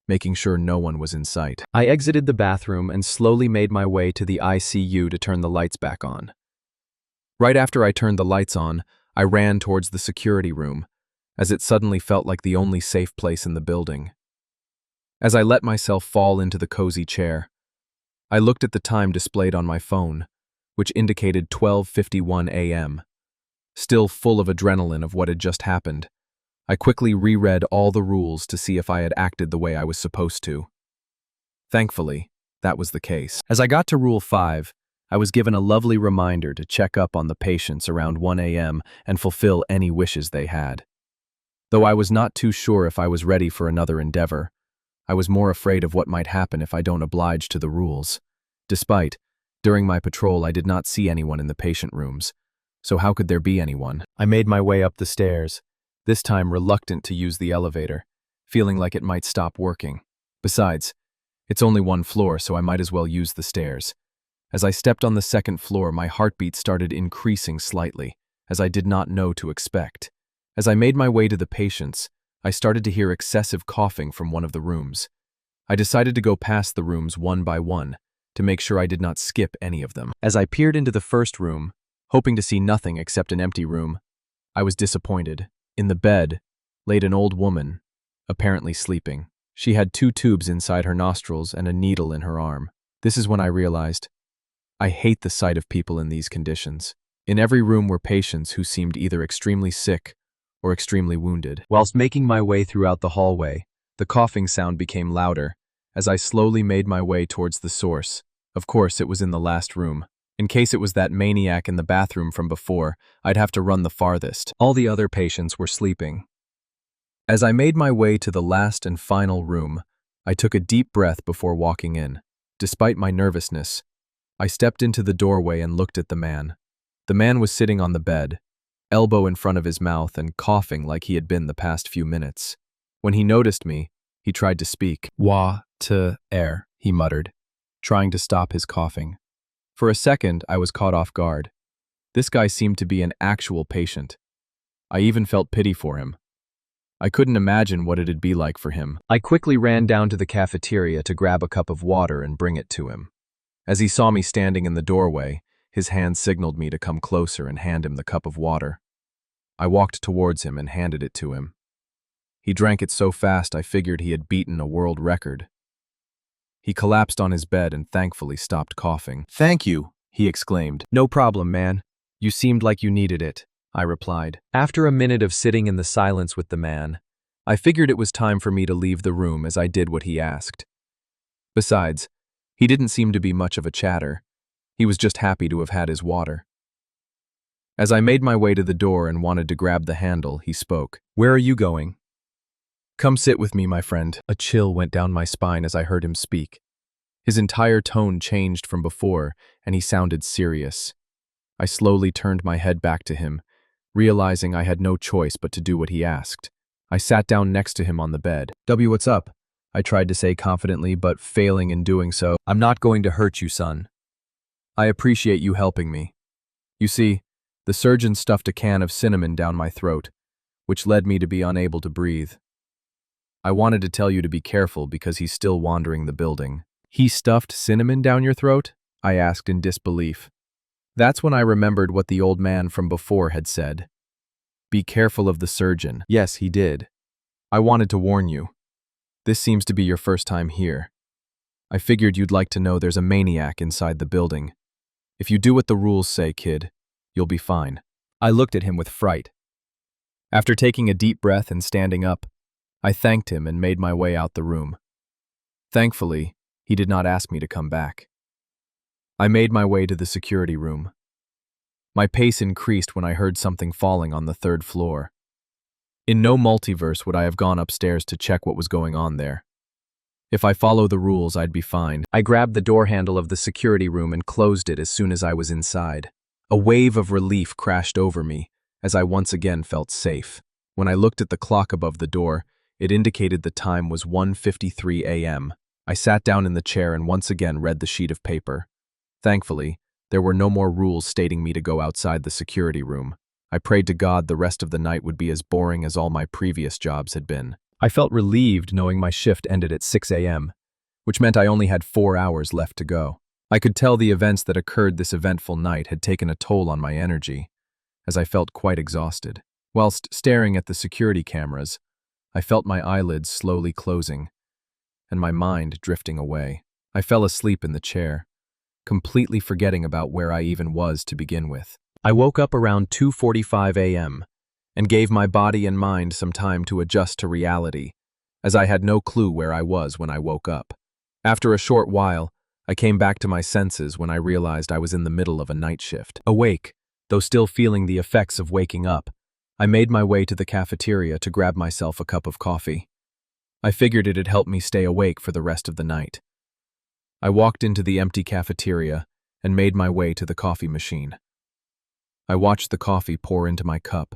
making sure no one was in sight. I exited the bathroom and slowly made my way to the ICU to turn the lights back on. Right after I turned the lights on, I ran towards the security room, as it suddenly felt like the only safe place in the building. As I let myself fall into the cozy chair, I looked at the time displayed on my phone, which indicated 12:51 a.m. Still full of adrenaline of what had just happened, I quickly reread all the rules to see if I had acted the way I was supposed to. Thankfully, that was the case. As I got to Rule 5, I was given a lovely reminder to check up on the patients around 1 a.m. and fulfill any wishes they had. Though I was not too sure if I was ready for another endeavor, I was more afraid of what might happen if I don't oblige to the rules. Despite, during my patrol I did not see anyone in the patient rooms, so how could there be anyone? I made my way up the stairs, this time reluctant to use the elevator, feeling like it might stop working. Besides, it's only one floor, so I might as well use the stairs. As I stepped on the second floor, my heartbeat started increasing slightly, as I did not know to expect. As I made my way to the patients, I started to hear excessive coughing from one of the rooms. I decided to go past the rooms one by one, to make sure I did not skip any of them. As I peered into the first room, hoping to see nothing except an empty room, I was disappointed. In the bed laid an old woman, apparently sleeping. She had 2 tubes inside her nostrils and a needle in her arm. This is when I realized, I hate the sight of people in these conditions. In every room were patients who seemed either extremely sick or extremely wounded. Whilst making my way throughout the hallway, the coughing sound became louder as I slowly made my way towards the source. Of course, it was in the last room. In case it was that maniac in the bathroom from before, I'd have to run the farthest. All the other patients were sleeping. As I made my way to the last and final room, I took a deep breath before walking in. Despite my nervousness, I stepped into the doorway and looked at the man. The man was sitting on the bed, elbow in front of his mouth and coughing like he had been the past few minutes. When he noticed me, he tried to speak. "Wa-te-air," he muttered, trying to stop his coughing. For a second, I was caught off guard. This guy seemed to be an actual patient. I even felt pity for him. I couldn't imagine what it'd be like for him. I quickly ran down to the cafeteria to grab a cup of water and bring it to him. As he saw me standing in the doorway, his hand signaled me to come closer and hand him the cup of water. I walked towards him and handed it to him. He drank it so fast I figured he had beaten a world record. He collapsed on his bed and thankfully stopped coughing. "Thank you," he exclaimed. "No problem, man. You seemed like you needed it," I replied. After a minute of sitting in the silence with the man, I figured it was time for me to leave the room as I did what he asked. Besides, he didn't seem to be much of a chatter. He was just happy to have had his water. As I made my way to the door and wanted to grab the handle, he spoke. "Where are you going?" "Come sit with me, my friend." A chill went down my spine as I heard him speak. His entire tone changed from before, and he sounded serious. I slowly turned my head back to him, realizing I had no choice but to do what he asked. I sat down next to him on the bed. "What's up?" I tried to say confidently, but failing in doing so. "I'm not going to hurt you, son. I appreciate you helping me. You see, the surgeon stuffed a can of cinnamon down my throat, which led me to be unable to breathe. I wanted to tell you to be careful because he's still wandering the building." "He stuffed cinnamon down your throat?" I asked in disbelief. That's when I remembered what the old man from before had said. "Be careful of the surgeon." "Yes, he did. I wanted to warn you. This seems to be your first time here. I figured you'd like to know there's a maniac inside the building. If you do what the rules say, kid, you'll be fine." I looked at him with fright. After taking a deep breath and standing up, I thanked him and made my way out the room. Thankfully, he did not ask me to come back. I made my way to the security room. My pace increased when I heard something falling on the 3rd floor. In no multiverse would I have gone upstairs to check what was going on there. If I follow the rules, I'd be fine. I grabbed the door handle of the security room and closed it as soon as I was inside. A wave of relief crashed over me as I once again felt safe. When I looked at the clock above the door, it indicated the time was 1:53 a.m. I sat down in the chair and once again read the sheet of paper. Thankfully, there were no more rules stating me to go outside the security room. I prayed to God the rest of the night would be as boring as all my previous jobs had been. I felt relieved knowing my shift ended at 6 a.m., which meant I only had 4 hours left to go. I could tell the events that occurred this eventful night had taken a toll on my energy, as I felt quite exhausted. Whilst staring at the security cameras, I felt my eyelids slowly closing, and my mind drifting away. I fell asleep in the chair, completely forgetting about where I even was to begin with. I woke up around 2:45 a.m. and gave my body and mind some time to adjust to reality, as I had no clue where I was when I woke up. After a short while, I came back to my senses when I realized I was in the middle of a night shift. Awake, though still feeling the effects of waking up, I made my way to the cafeteria to grab myself a cup of coffee. I figured it'd help me stay awake for the rest of the night. I walked into the empty cafeteria and made my way to the coffee machine. I watched the coffee pour into my cup,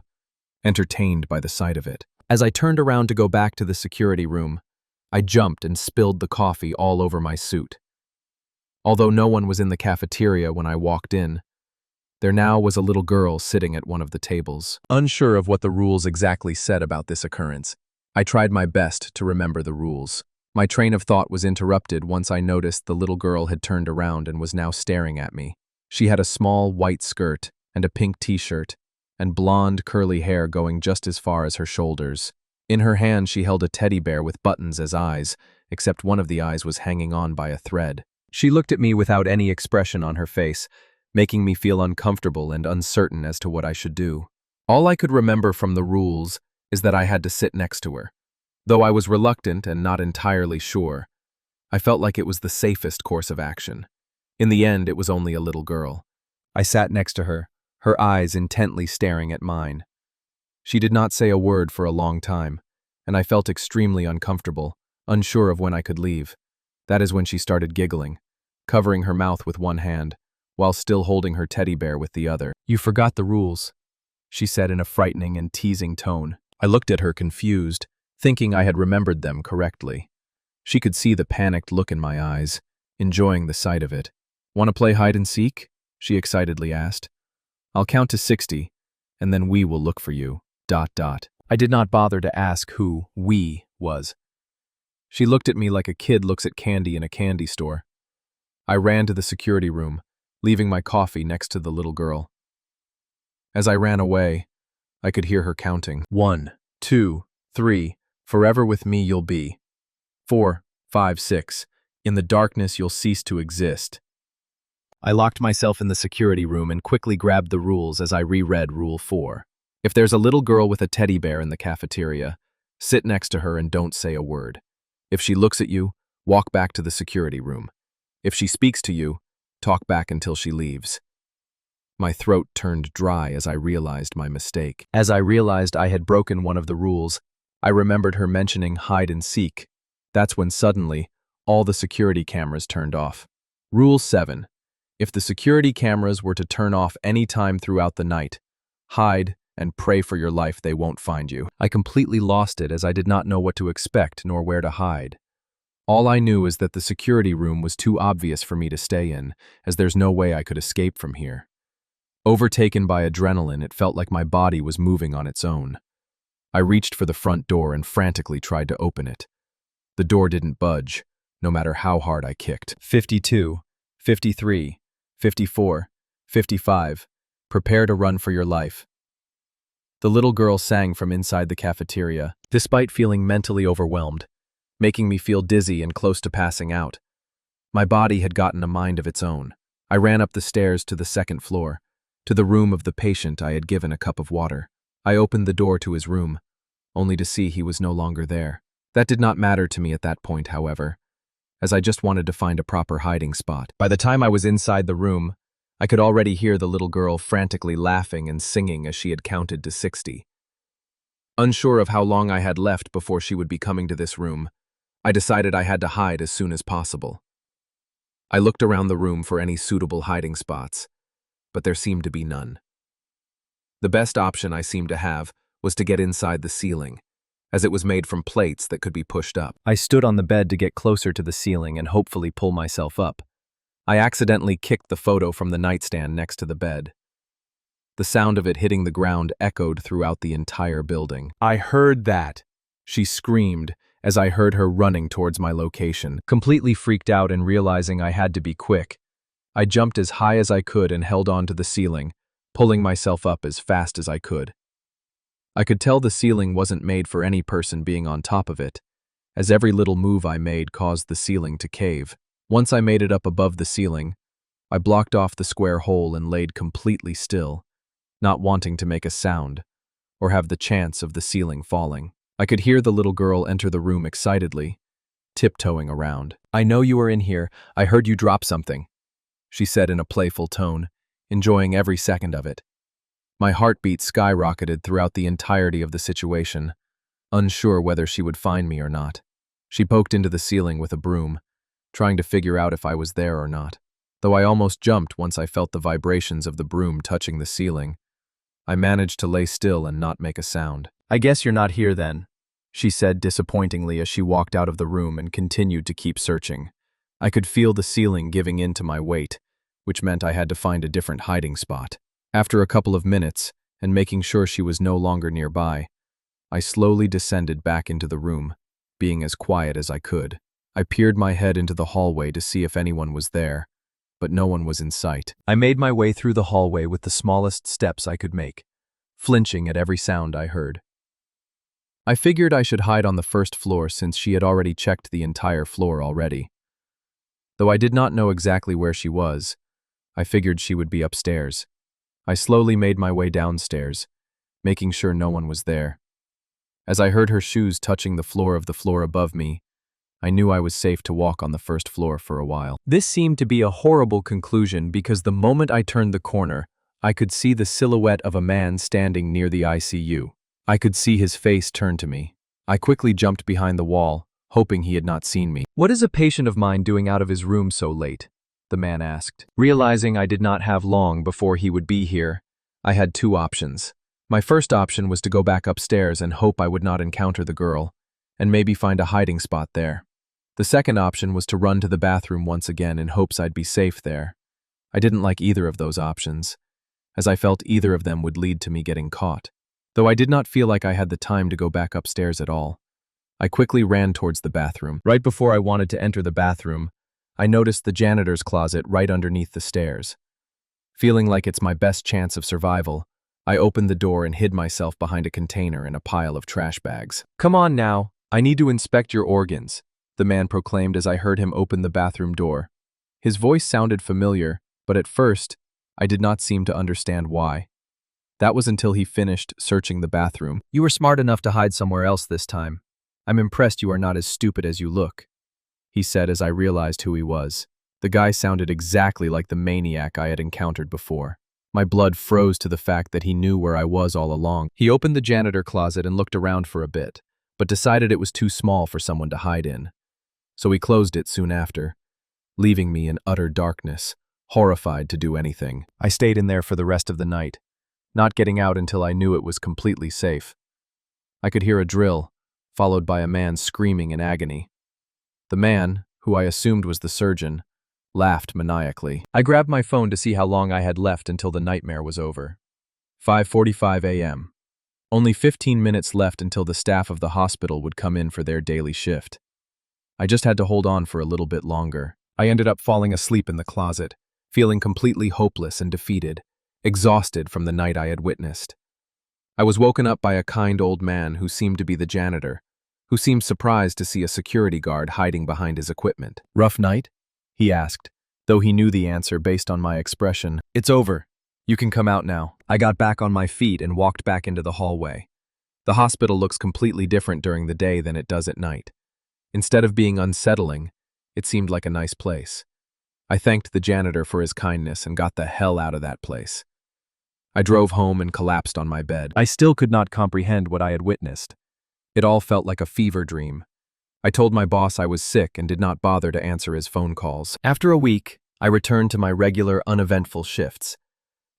entertained by the sight of it. As I turned around to go back to the security room, I jumped and spilled the coffee all over my suit. Although no one was in the cafeteria when I walked in, there now was a little girl sitting at one of the tables. Unsure of what the rules exactly said about this occurrence, I tried my best to remember the rules. My train of thought was interrupted once I noticed the little girl had turned around and was now staring at me. She had a small white skirt and a pink t-shirt, and blonde curly hair going just as far as her shoulders. In her hand she held a teddy bear with buttons as eyes, except one of the eyes was hanging on by a thread. She looked at me without any expression on her face, making me feel uncomfortable and uncertain as to what I should do. All I could remember from the rules is that I had to sit next to her. Though I was reluctant and not entirely sure, I felt like it was the safest course of action. In the end, it was only a little girl. I sat next to her, her eyes intently staring at mine. She did not say a word for a long time, and I felt extremely uncomfortable, unsure of when I could leave. That is when she started giggling, covering her mouth with one hand, while still holding her teddy bear with the other. "You forgot the rules," she said in a frightening and teasing tone. I looked at her confused, thinking I had remembered them correctly. She could see the panicked look in my eyes, enjoying the sight of it. "Want to play hide and seek?" she excitedly asked. "I'll count to 60, and then we will look for you. ... I did not bother to ask who "we" was. She looked at me like a kid looks at candy in a candy store. I ran to the security room, leaving my coffee next to the little girl. As I ran away, I could hear her counting. 1, 2, 3, forever with me you'll be. 4, 5, 6, In the darkness, you'll cease to exist. I locked myself in the security room and quickly grabbed the rules as I reread Rule 4. If there's a little girl with a teddy bear in the cafeteria, sit next to her and don't say a word. If she looks at you, walk back to the security room. If she speaks to you, talk back until she leaves. My throat turned dry as I realized my mistake. As I realized I had broken one of the rules, I remembered her mentioning hide and seek. That's when suddenly, all the security cameras turned off. Rule 7. If the security cameras were to turn off any time throughout the night, hide and pray for your life they won't find you. I completely lost it as I did not know what to expect nor where to hide. All I knew is that the security room was too obvious for me to stay in, as there's no way I could escape from here. Overtaken by adrenaline, it felt like my body was moving on its own. I reached for the front door and frantically tried to open it. The door didn't budge, no matter how hard I kicked. 52, 53, 54, 55. Prepare to run for your life. The little girl sang from inside the cafeteria, despite feeling mentally overwhelmed, making me feel dizzy and close to passing out. My body had gotten a mind of its own. I ran up the stairs to the second floor, to the room of the patient I had given a cup of water. I opened the door to his room, only to see he was no longer there. That did not matter to me at that point, however, as I just wanted to find a proper hiding spot. By the time I was inside the room, I could already hear the little girl frantically laughing and singing as she had counted to 60. Unsure of how long I had left before she would be coming to this room, I decided I had to hide as soon as possible. I looked around the room for any suitable hiding spots, but there seemed to be none. The best option I seemed to have was to get inside the ceiling, as it was made from plates that could be pushed up. I stood on the bed to get closer to the ceiling and hopefully pull myself up. I accidentally kicked the photo from the nightstand next to the bed. The sound of it hitting the ground echoed throughout the entire building. "I heard that," she screamed as I heard her running towards my location. Completely freaked out and realizing I had to be quick, I jumped as high as I could and held on to the ceiling, pulling myself up as fast as I could. I could tell the ceiling wasn't made for any person being on top of it, as every little move I made caused the ceiling to cave. Once I made it up above the ceiling, I blocked off the square hole and laid completely still, not wanting to make a sound or have the chance of the ceiling falling. I could hear the little girl enter the room excitedly, tiptoeing around. "I know you are in here. I heard you drop something," she said in a playful tone, enjoying every second of it. My heartbeat skyrocketed throughout the entirety of the situation, unsure whether she would find me or not. She poked into the ceiling with a broom, trying to figure out if I was there or not. Though I almost jumped once I felt the vibrations of the broom touching the ceiling, I managed to lay still and not make a sound. "I guess you're not here then," she said disappointingly as she walked out of the room and continued to keep searching. I could feel the ceiling giving in to my weight, which meant I had to find a different hiding spot. After a couple of minutes, and making sure she was no longer nearby, I slowly descended back into the room, being as quiet as I could. I peered my head into the hallway to see if anyone was there, but no one was in sight. I made my way through the hallway with the smallest steps I could make, flinching at every sound I heard. I figured I should hide on the first floor since she had already checked the entire floor already. Though I did not know exactly where she was, I figured she would be upstairs. I slowly made my way downstairs, making sure no one was there. As I heard her shoes touching the floor above me, I knew I was safe to walk on the first floor for a while. This seemed to be a horrible conclusion because the moment I turned the corner, I could see the silhouette of a man standing near the ICU. I could see his face turn to me. I quickly jumped behind the wall, hoping he had not seen me. "What is a patient of mine doing out of his room so late?" the man asked. Realizing I did not have long before he would be here, I had two options. My first option was to go back upstairs and hope I would not encounter the girl, and maybe find a hiding spot there. The second option was to run to the bathroom once again in hopes I'd be safe there. I didn't like either of those options, as I felt either of them would lead to me getting caught. Though I did not feel like I had the time to go back upstairs at all, I quickly ran towards the bathroom. Right before I wanted to enter the bathroom, I noticed the janitor's closet right underneath the stairs. Feeling like it's my best chance of survival, I opened the door and hid myself behind a container and a pile of trash bags. "Come on now, I need to inspect your organs," the man proclaimed as I heard him open the bathroom door. His voice sounded familiar, but at first, I did not seem to understand why. That was until he finished searching the bathroom. "You were smart enough to hide somewhere else this time. I'm impressed you are not as stupid as you look," he said as I realized who he was. The guy sounded exactly like the maniac I had encountered before. My blood froze to the fact that he knew where I was all along. He opened the janitor closet and looked around for a bit, but decided it was too small for someone to hide in. So he closed it soon after, leaving me in utter darkness, horrified to do anything. I stayed in there for the rest of the night, not getting out until I knew it was completely safe. I could hear a drill, followed by a man screaming in agony. The man, who I assumed was the surgeon, laughed maniacally. I grabbed my phone to see how long I had left until the nightmare was over. 5:45 a.m. Only 15 minutes left until the staff of the hospital would come in for their daily shift. I just had to hold on for a little bit longer. I ended up falling asleep in the closet, feeling completely hopeless and defeated, exhausted from the night I had witnessed. I was woken up by a kind old man who seemed to be the janitor, who seemed surprised to see a security guard hiding behind his equipment. "Rough night?" he asked, though he knew the answer based on my expression. "It's over. You can come out now." I got back on my feet and walked back into the hallway. The hospital looks completely different during the day than it does at night. Instead of being unsettling, it seemed like a nice place. I thanked the janitor for his kindness and got the hell out of that place. I drove home and collapsed on my bed. I still could not comprehend what I had witnessed. It all felt like a fever dream. I told my boss I was sick and did not bother to answer his phone calls. After a week, I returned to my regular, uneventful shifts.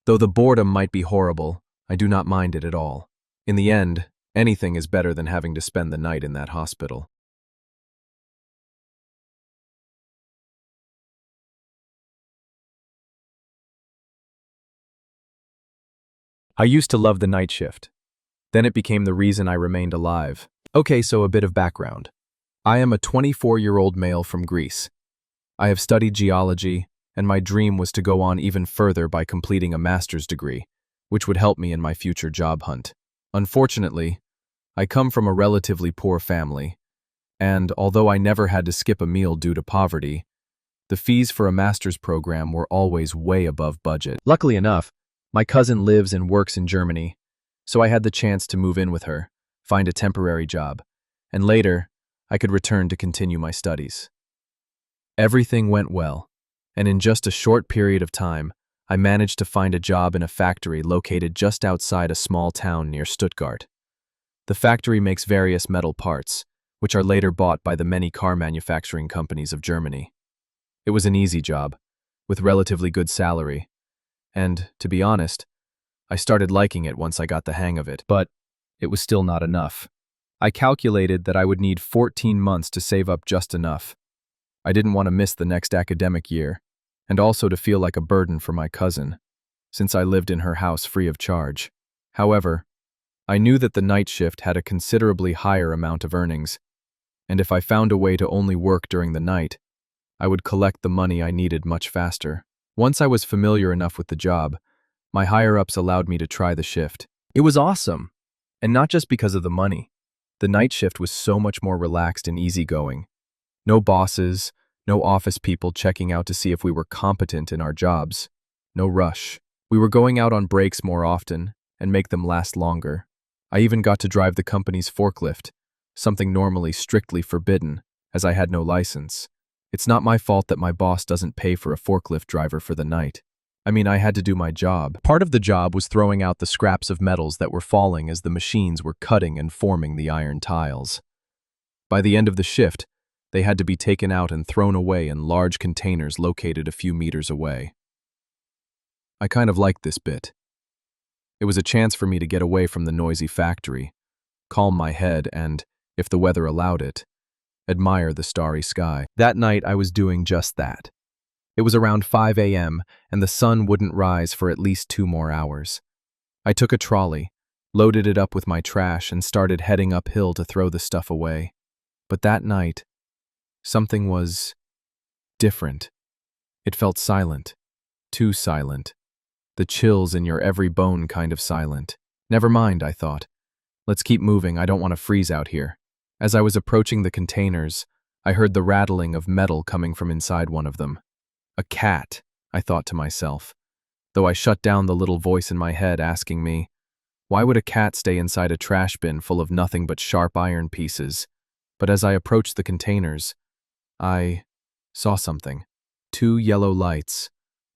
Though the boredom might be horrible, I do not mind it at all. In the end, anything is better than having to spend the night in that hospital. I used to love the night shift. Then it became the reason I remained alive. Okay, so a bit of background. I am a 24-year-old male from Greece. I have studied geology, and my dream was to go on even further by completing a master's degree, which would help me in my future job hunt. Unfortunately, I come from a relatively poor family, and although I never had to skip a meal due to poverty, the fees for a master's program were always way above budget. Luckily enough, my cousin lives and works in Germany, so I had the chance to move in with her, find a temporary job, and later, I could return to continue my studies. Everything went well, and in just a short period of time, I managed to find a job in a factory located just outside a small town near Stuttgart. The factory makes various metal parts, which are later bought by the many car manufacturing companies of Germany. It was an easy job, with relatively good salary, and, to be honest, I started liking it once I got the hang of it, but it was still not enough. I calculated that I would need 14 months to save up just enough. I didn't want to miss the next academic year, and also to feel like a burden for my cousin, since I lived in her house free of charge. However, I knew that the night shift had a considerably higher amount of earnings, and if I found a way to only work during the night, I would collect the money I needed much faster. Once I was familiar enough with the job, my higher-ups allowed me to try the shift. It was awesome, and not just because of the money. The night shift was so much more relaxed and easygoing. No bosses, no office people checking out to see if we were competent in our jobs. No rush. We were going out on breaks more often and make them last longer. I even got to drive the company's forklift, something normally strictly forbidden, as I had no license. It's not my fault that my boss doesn't pay for a forklift driver for the night. I mean, I had to do my job. Part of the job was throwing out the scraps of metals that were falling as the machines were cutting and forming the iron tiles. By the end of the shift, they had to be taken out and thrown away in large containers located a few meters away. I kind of liked this bit. It was a chance for me to get away from the noisy factory, calm my head and, if the weather allowed it, admire the starry sky. That night I was doing just that. It was around 5 a.m. and the sun wouldn't rise for at least 2 more hours. I took a trolley, loaded it up with my trash and started heading uphill to throw the stuff away. But that night, something was different. It felt silent. Too silent. The chills in your every bone kind of silent. Never mind, I thought. Let's keep moving, I don't want to freeze out here. As I was approaching the containers, I heard the rattling of metal coming from inside one of them. A cat, I thought to myself, though I shut down the little voice in my head asking me, why would a cat stay inside a trash bin full of nothing but sharp iron pieces? But as I approached the containers, I saw something. 2 yellow lights,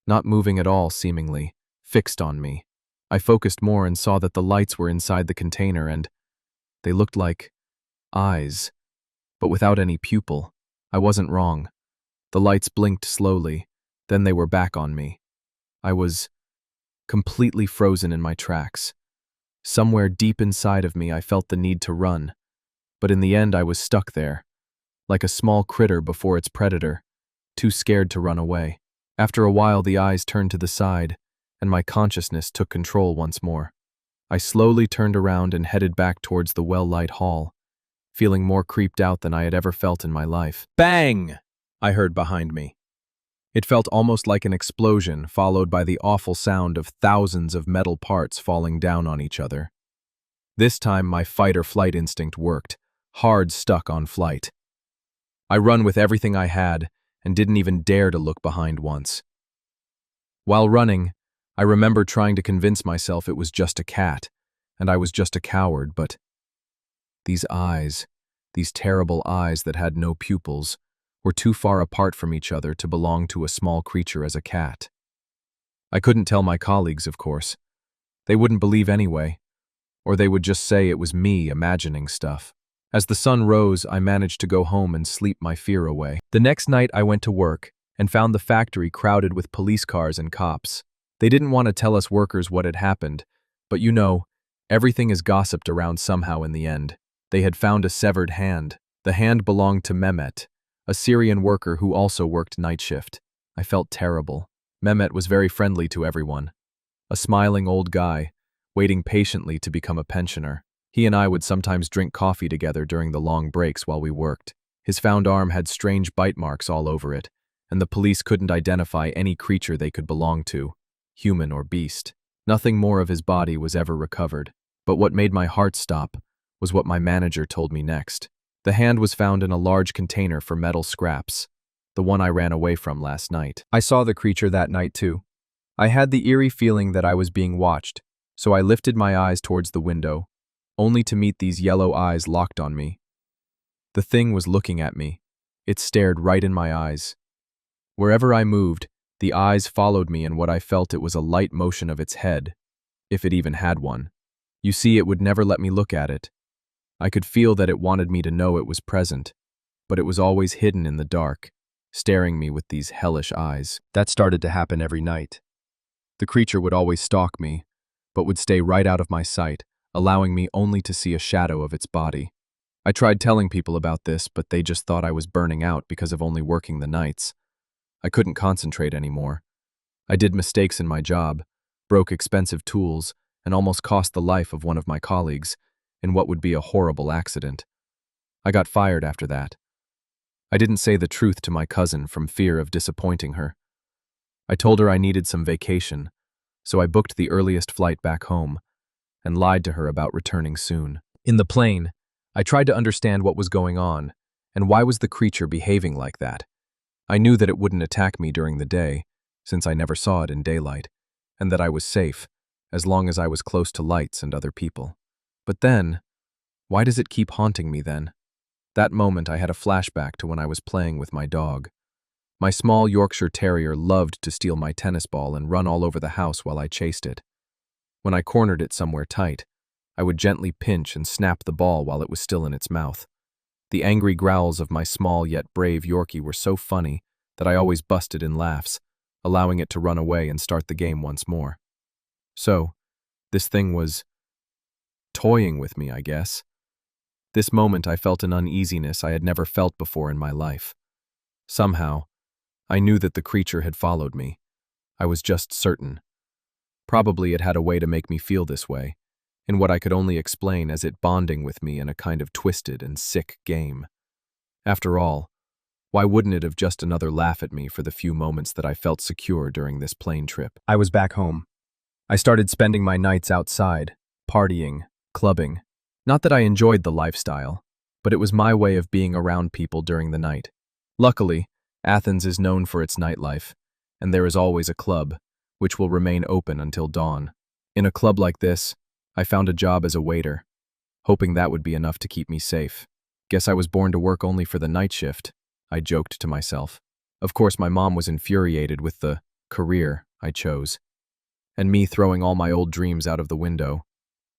not moving at all seemingly, fixed on me. I focused more and saw that the lights were inside the container and they looked like eyes, but without any pupil. I wasn't wrong. The lights blinked slowly, then they were back on me. I was completely frozen in my tracks. Somewhere deep inside of me I felt the need to run, but in the end I was stuck there, like a small critter before its predator, too scared to run away. After a while the eyes turned to the side, and my consciousness took control once more. I slowly turned around and headed back towards the well-lit hall, feeling more creeped out than I had ever felt in my life. Bang! I heard behind me. It felt almost like an explosion, followed by the awful sound of thousands of metal parts falling down on each other. This time my fight-or-flight instinct worked, hard stuck on flight. I run with everything I had and didn't even dare to look behind once. While running, I remember trying to convince myself it was just a cat, and I was just a coward, but these eyes, these terrible eyes that had no pupils, were too far apart from each other to belong to a small creature as a cat. I couldn't tell my colleagues, of course. They wouldn't believe anyway, or they would just say it was me imagining stuff. As the sun rose, I managed to go home and sleep my fear away. The next night I went to work and found the factory crowded with police cars and cops. They didn't want to tell us workers what had happened, but you know, everything is gossiped around somehow in the end. They had found a severed hand. The hand belonged to Mehmet, a Syrian worker who also worked night shift. I felt terrible. Mehmet was very friendly to everyone. A smiling old guy, waiting patiently to become a pensioner. He and I would sometimes drink coffee together during the long breaks while we worked. His found arm had strange bite marks all over it, and the police couldn't identify any creature they could belong to, human or beast. Nothing more of his body was ever recovered. But what made my heart stop was what my manager told me next. The hand was found in a large container for metal scraps, the one I ran away from last night. I saw the creature that night too. I had the eerie feeling that I was being watched, so I lifted my eyes towards the window, only to meet these yellow eyes locked on me. The thing was looking at me. It stared right in my eyes. Wherever I moved, the eyes followed me, and what I felt it was a light motion of its head, if it even had one. You see, it would never let me look at it. I could feel that it wanted me to know it was present, but it was always hidden in the dark, staring me with these hellish eyes. That started to happen every night. The creature would always stalk me, but would stay right out of my sight, allowing me only to see a shadow of its body. I tried telling people about this, but they just thought I was burning out because of only working the nights. I couldn't concentrate anymore. I did mistakes in my job, broke expensive tools, and almost cost the life of one of my colleagues in what would be a horrible accident. I got fired after that. I didn't say the truth to my cousin from fear of disappointing her. I told her I needed some vacation, so I booked the earliest flight back home and lied to her about returning soon. In the plane, I tried to understand what was going on and why was the creature behaving like that. I knew that it wouldn't attack me during the day, since I never saw it in daylight, and that I was safe, as long as I was close to lights and other people. But then, why does it keep haunting me then? That moment I had a flashback to when I was playing with my dog. My small Yorkshire Terrier loved to steal my tennis ball and run all over the house while I chased it. When I cornered it somewhere tight, I would gently pinch and snap the ball while it was still in its mouth. The angry growls of my small yet brave Yorkie were so funny that I always busted in laughs, allowing it to run away and start the game once more. So, this thing was toying with me, I guess. This moment I felt an uneasiness I had never felt before in my life. Somehow, I knew that the creature had followed me. I was just certain. Probably it had a way to make me feel this way, in what I could only explain as it bonding with me in a kind of twisted and sick game. After all, why wouldn't it have just another laugh at me for the few moments that I felt secure during this plane trip? I was back home. I started spending my nights outside, partying, clubbing. Not that I enjoyed the lifestyle, but it was my way of being around people during the night. Luckily, Athens is known for its nightlife, and there is always a club, which will remain open until dawn. In a club like this, I found a job as a waiter, hoping that would be enough to keep me safe. Guess I was born to work only for the night shift, I joked to myself. Of course, my mom was infuriated with the career I chose, and me throwing all my old dreams out of the window,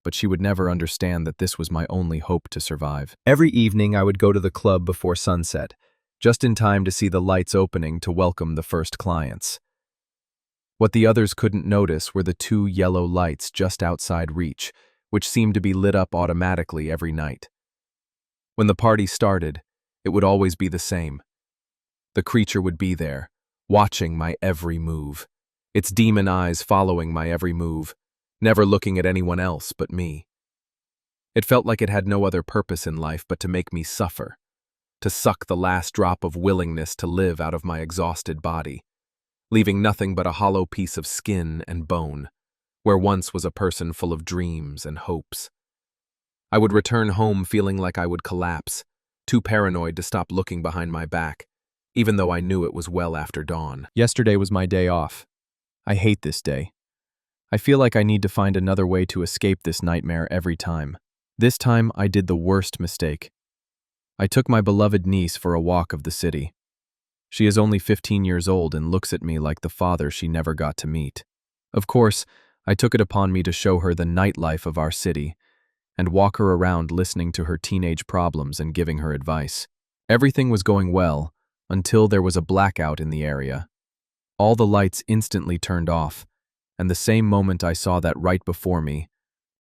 but she would never understand that this was my only hope to survive. Every evening I would go to the club before sunset, just in time to see the lights opening to welcome the first clients. What the others couldn't notice were the 2 yellow lights just outside reach, which seemed to be lit up automatically every night. When the party started, it would always be the same. The creature would be there, watching my every move, its demon eyes following my every move, never looking at anyone else but me. It felt like it had no other purpose in life but to make me suffer, to suck the last drop of willingness to live out of my exhausted body, leaving nothing but a hollow piece of skin and bone, where once was a person full of dreams and hopes. I would return home feeling like I would collapse, too paranoid to stop looking behind my back, even though I knew it was well after dawn. Yesterday was my day off. I hate this day. I feel like I need to find another way to escape this nightmare every time. This time, I did the worst mistake. I took my beloved niece for a walk of the city. She is only 15 years old and looks at me like the father she never got to meet. Of course, I took it upon me to show her the nightlife of our city and walk her around listening to her teenage problems and giving her advice. Everything was going well until there was a blackout in the area. All the lights instantly turned off, and the same moment I saw that right before me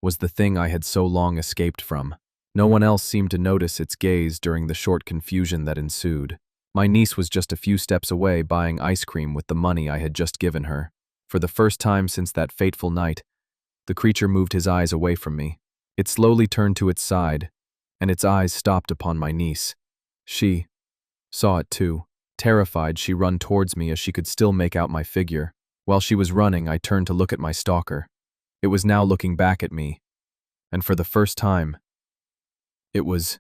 was the thing I had so long escaped from. No one else seemed to notice its gaze during the short confusion that ensued. My niece was just a few steps away buying ice cream with the money I had just given her. For the first time since that fateful night, the creature moved his eyes away from me. It slowly turned to its side, and its eyes stopped upon my niece. She saw it too. Terrified, she ran towards me as she could still make out my figure. While she was running, I turned to look at my stalker. It was now looking back at me, and for the first time, it was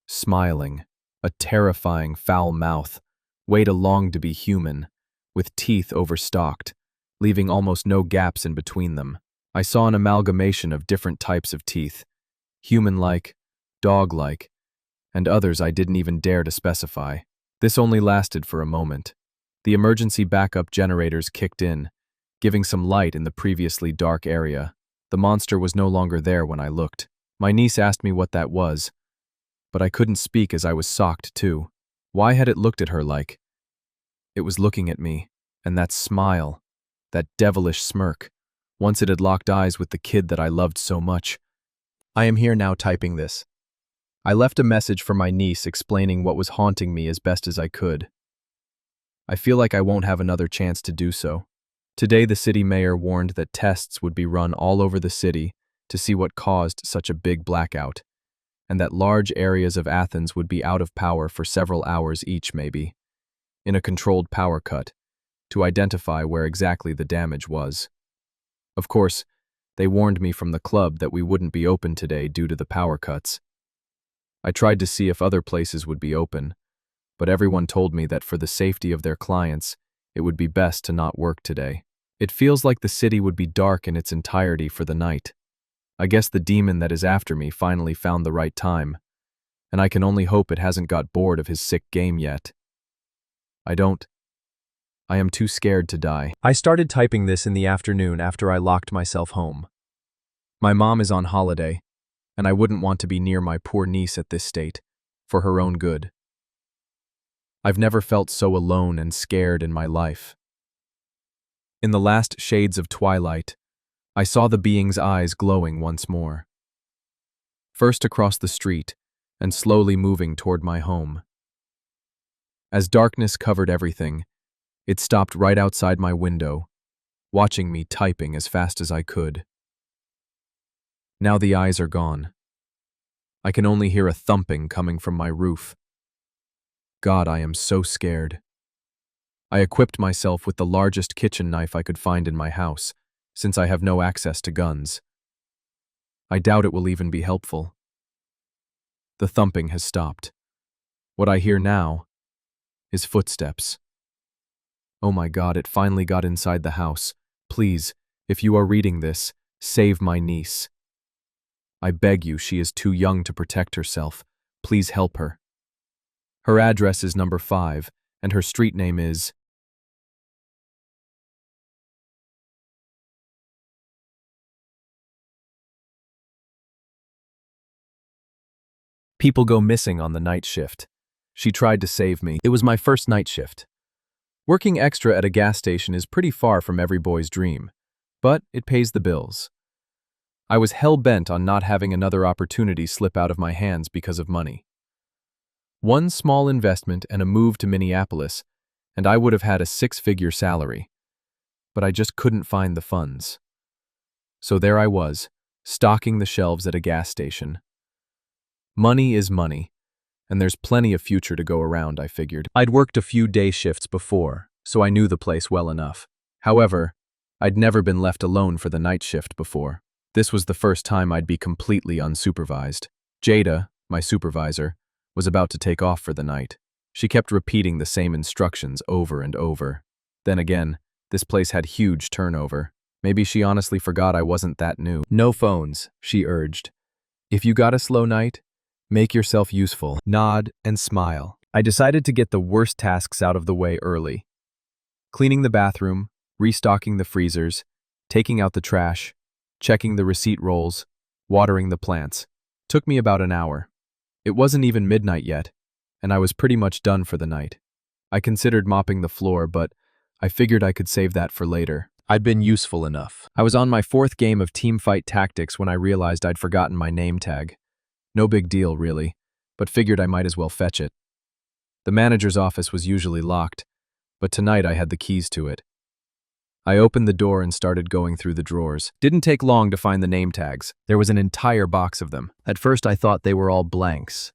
smiling, a terrifying, foul mouth, way too long to be human, with teeth overstocked, leaving almost no gaps in between them. I saw an amalgamation of different types of teeth, human-like, dog-like, and others I didn't even dare to specify. This only lasted for a moment. The emergency backup generators kicked in, giving some light in the previously dark area. The monster was no longer there when I looked. My niece asked me what that was, but I couldn't speak as I was shocked too. Why had it looked at her like? It was looking at me, and that smile, that devilish smirk. Once it had locked eyes with the kid that I loved so much. I am here now typing this. I left a message for my niece explaining what was haunting me as best as I could. I feel like I won't have another chance to do so. Today, the city mayor warned that tests would be run all over the city to see what caused such a big blackout, and that large areas of Athens would be out of power for several hours each maybe, in a controlled power cut, to identify where exactly the damage was. Of course, they warned me from the club that we wouldn't be open today due to the power cuts. I tried to see if other places would be open, but everyone told me that for the safety of their clients, it would be best to not work today. It feels like the city would be dark in its entirety for the night. I guess the demon that is after me finally found the right time, and I can only hope it hasn't got bored of his sick game yet. I am too scared to die. I started typing this in the afternoon after I locked myself home. My mom is on holiday, and I wouldn't want to be near my poor niece at this state, for her own good. I've never felt so alone and scared in my life. In the last shades of twilight, I saw the being's eyes glowing once more. First across the street, and slowly moving toward my home. As darkness covered everything, it stopped right outside my window, watching me typing as fast as I could. Now the eyes are gone. I can only hear a thumping coming from my roof. God, I am so scared. I equipped myself with the largest kitchen knife I could find in my house, since I have no access to guns. I doubt it will even be helpful. The thumping has stopped. What I hear now is footsteps. Oh my God, it finally got inside the house. Please, if you are reading this, save my niece. I beg you, she is too young to protect herself. Please help her. Her address is number 5, and her street name is... People go missing on the night shift. She tried to save me. It was my first night shift. Working extra at a gas station is pretty far from every boy's dream, but it pays the bills. I was hell-bent on not having another opportunity slip out of my hands because of money. One small investment and a move to Minneapolis, and I would have had a 6-figure salary. But I just couldn't find the funds. So there I was, stocking the shelves at a gas station. Money is money, and there's plenty of future to go around, I figured. I'd worked a few day shifts before, so I knew the place well enough. However, I'd never been left alone for the night shift before. This was the first time I'd be completely unsupervised. Jada, my supervisor, was about to take off for the night. She kept repeating the same instructions over and over. Then again, this place had huge turnover. Maybe she honestly forgot I wasn't that new. No phones, she urged. If you got a slow night, make yourself useful. Nod and smile. I decided to get the worst tasks out of the way early. Cleaning the bathroom, restocking the freezers, taking out the trash, checking the receipt rolls, watering the plants. Took me about an hour. It wasn't even midnight yet, and I was pretty much done for the night. I considered mopping the floor, but I figured I could save that for later. I'd been useful enough. I was on my 4th game of teamfight tactics when I realized I'd forgotten my name tag. No big deal, really, but figured I might as well fetch it. The manager's office was usually locked, but tonight I had the keys to it. I opened the door and started going through the drawers. Didn't take long to find the name tags. There was an entire box of them. At first I thought they were all blanks.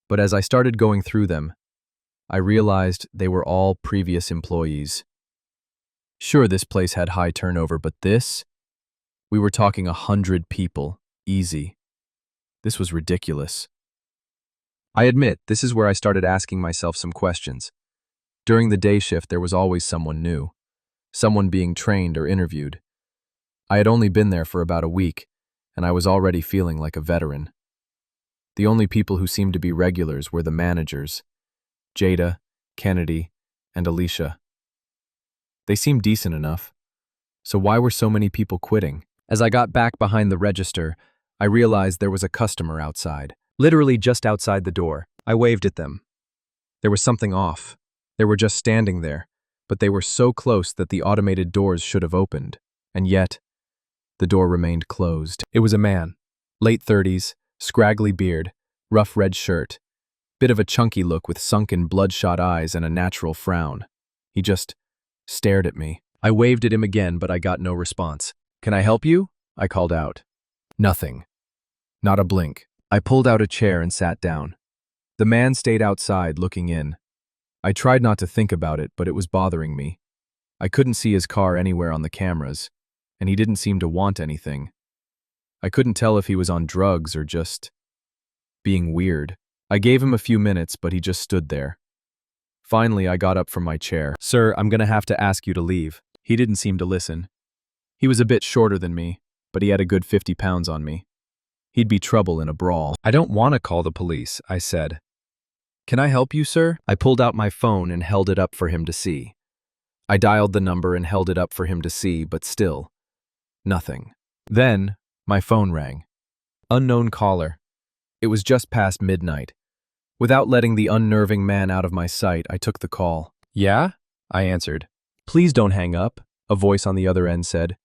But as I started going through them, I realized they were all previous employees. Sure, this place had high turnover, but this? We were talking 100 people, easy. This was ridiculous. I admit, this is where I started asking myself some questions. During the day shift, there was always someone new. Someone being trained or interviewed. I had only been there for about a week, and I was already feeling like a veteran. The only people who seemed to be regulars were the managers, Jada, Kennedy, and Alicia. They seemed decent enough. So why were so many people quitting? As I got back behind the register, I realized there was a customer outside, literally just outside the door. I waved at them. There was something off. They were just standing there, but they were so close that the automated doors should have opened, and yet, the door remained closed. It was a man, late 30s, scraggly beard, rough red shirt, bit of a chunky look with sunken, bloodshot eyes and a natural frown. He just stared at me. I waved at him again, but I got no response. "Can I help you?" I called out. Nothing. Not a blink. I pulled out a chair and sat down. The man stayed outside, looking in. I tried not to think about it, but it was bothering me. I couldn't see his car anywhere on the cameras, and he didn't seem to want anything. I couldn't tell if he was on drugs or just being weird. I gave him a few minutes, but he just stood there. Finally, I got up from my chair. "Sir, I'm gonna have to ask you to leave." He didn't seem to listen. He was a bit shorter than me, but he had a good 50 pounds on me. He'd be trouble in a brawl. "I don't want to call the police," I said. "Can I help you, sir?" I pulled out my phone and held it up for him to see. I dialed the number and held it up for him to see, but still, nothing. Then, my phone rang. Unknown caller. It was just past midnight. Without letting the unnerving man out of my sight, I took the call. "Yeah?" I answered. "Please don't hang up," a voice on the other end said.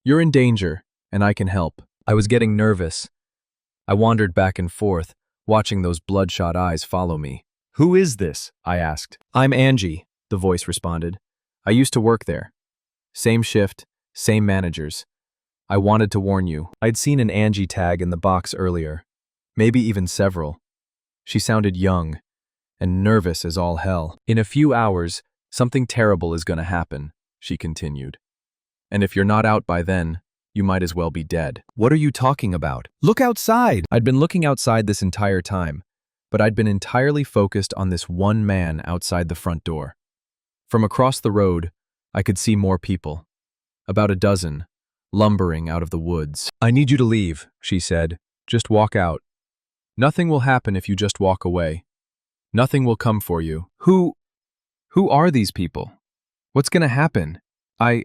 "You're in danger, and I can help." I was getting nervous. I wandered back and forth, watching those bloodshot eyes follow me. "Who is this?" I asked. "I'm Angie," the voice responded. "I used to work there. Same shift, same managers. I wanted to warn you." I'd seen an Angie tag in the box earlier, maybe even several. She sounded young and nervous as all hell. "In a few hours, something terrible is going to happen," she continued. "And if you're not out by then, You might as well be dead. What are you talking about? Look outside! I'd been looking outside this entire time, but I'd been entirely focused on this one man outside the front door. From across the road, I could see more people. About a dozen, lumbering out of the woods. I need you to leave, she said. Just walk out. Nothing will happen if you just walk away. Nothing will come for you. Who are these people? What's gonna happen? I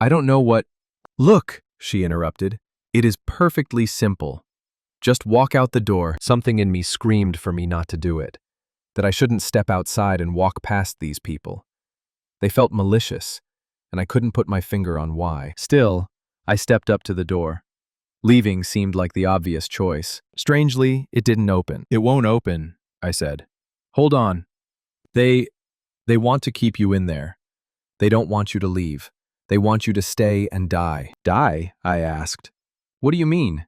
don't know what. Look, she interrupted. It is perfectly simple. Just walk out the door. Something in me screamed for me not to do it. That I shouldn't step outside and walk past these people. They felt malicious, and I couldn't put my finger on why. Still, I stepped up to the door. Leaving seemed like the obvious choice. Strangely, it didn't open. It won't open, I said. Hold on. They want to keep you in there. They don't want you to leave. They want you to stay and die. Die? I asked. What do you mean?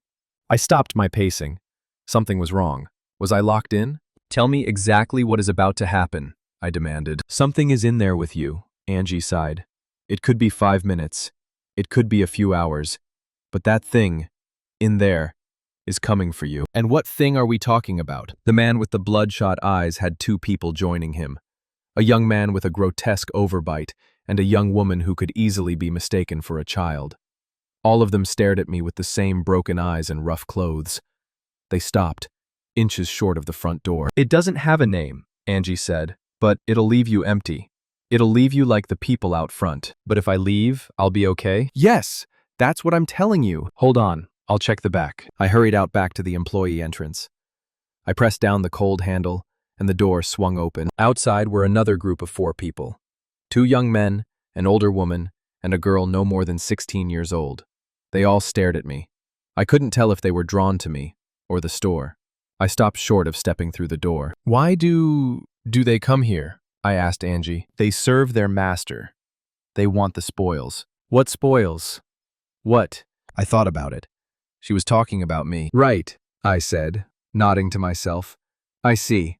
I stopped my pacing. Something was wrong. Was I locked in? Tell me exactly what is about to happen, I demanded. Something is in there with you, Angie sighed. It could be 5 minutes. It could be a few hours. But that thing, in there, is coming for you. And what thing are we talking about? The man with the bloodshot eyes had 2 people joining him. A young man with a grotesque overbite and a young woman who could easily be mistaken for a child. All of them stared at me with the same broken eyes and rough clothes. They stopped, inches short of the front door. It doesn't have a name, Angie said, but it'll leave you empty. It'll leave you like the people out front. But if I leave, I'll be okay? Yes, that's what I'm telling you. Hold on, I'll check the back. I hurried out back to the employee entrance. I pressed down the cold handle, and the door swung open. Outside were another group of 4 people. 2 young men, an older woman, and a girl no more than 16 years old. They all stared at me. I couldn't tell if they were drawn to me or the store. I stopped short of stepping through the door. Why do they come here? I asked Angie. They serve their master. They want the spoils. What spoils? What? I thought about it. She was talking about me. Right, I said, nodding to myself. I see.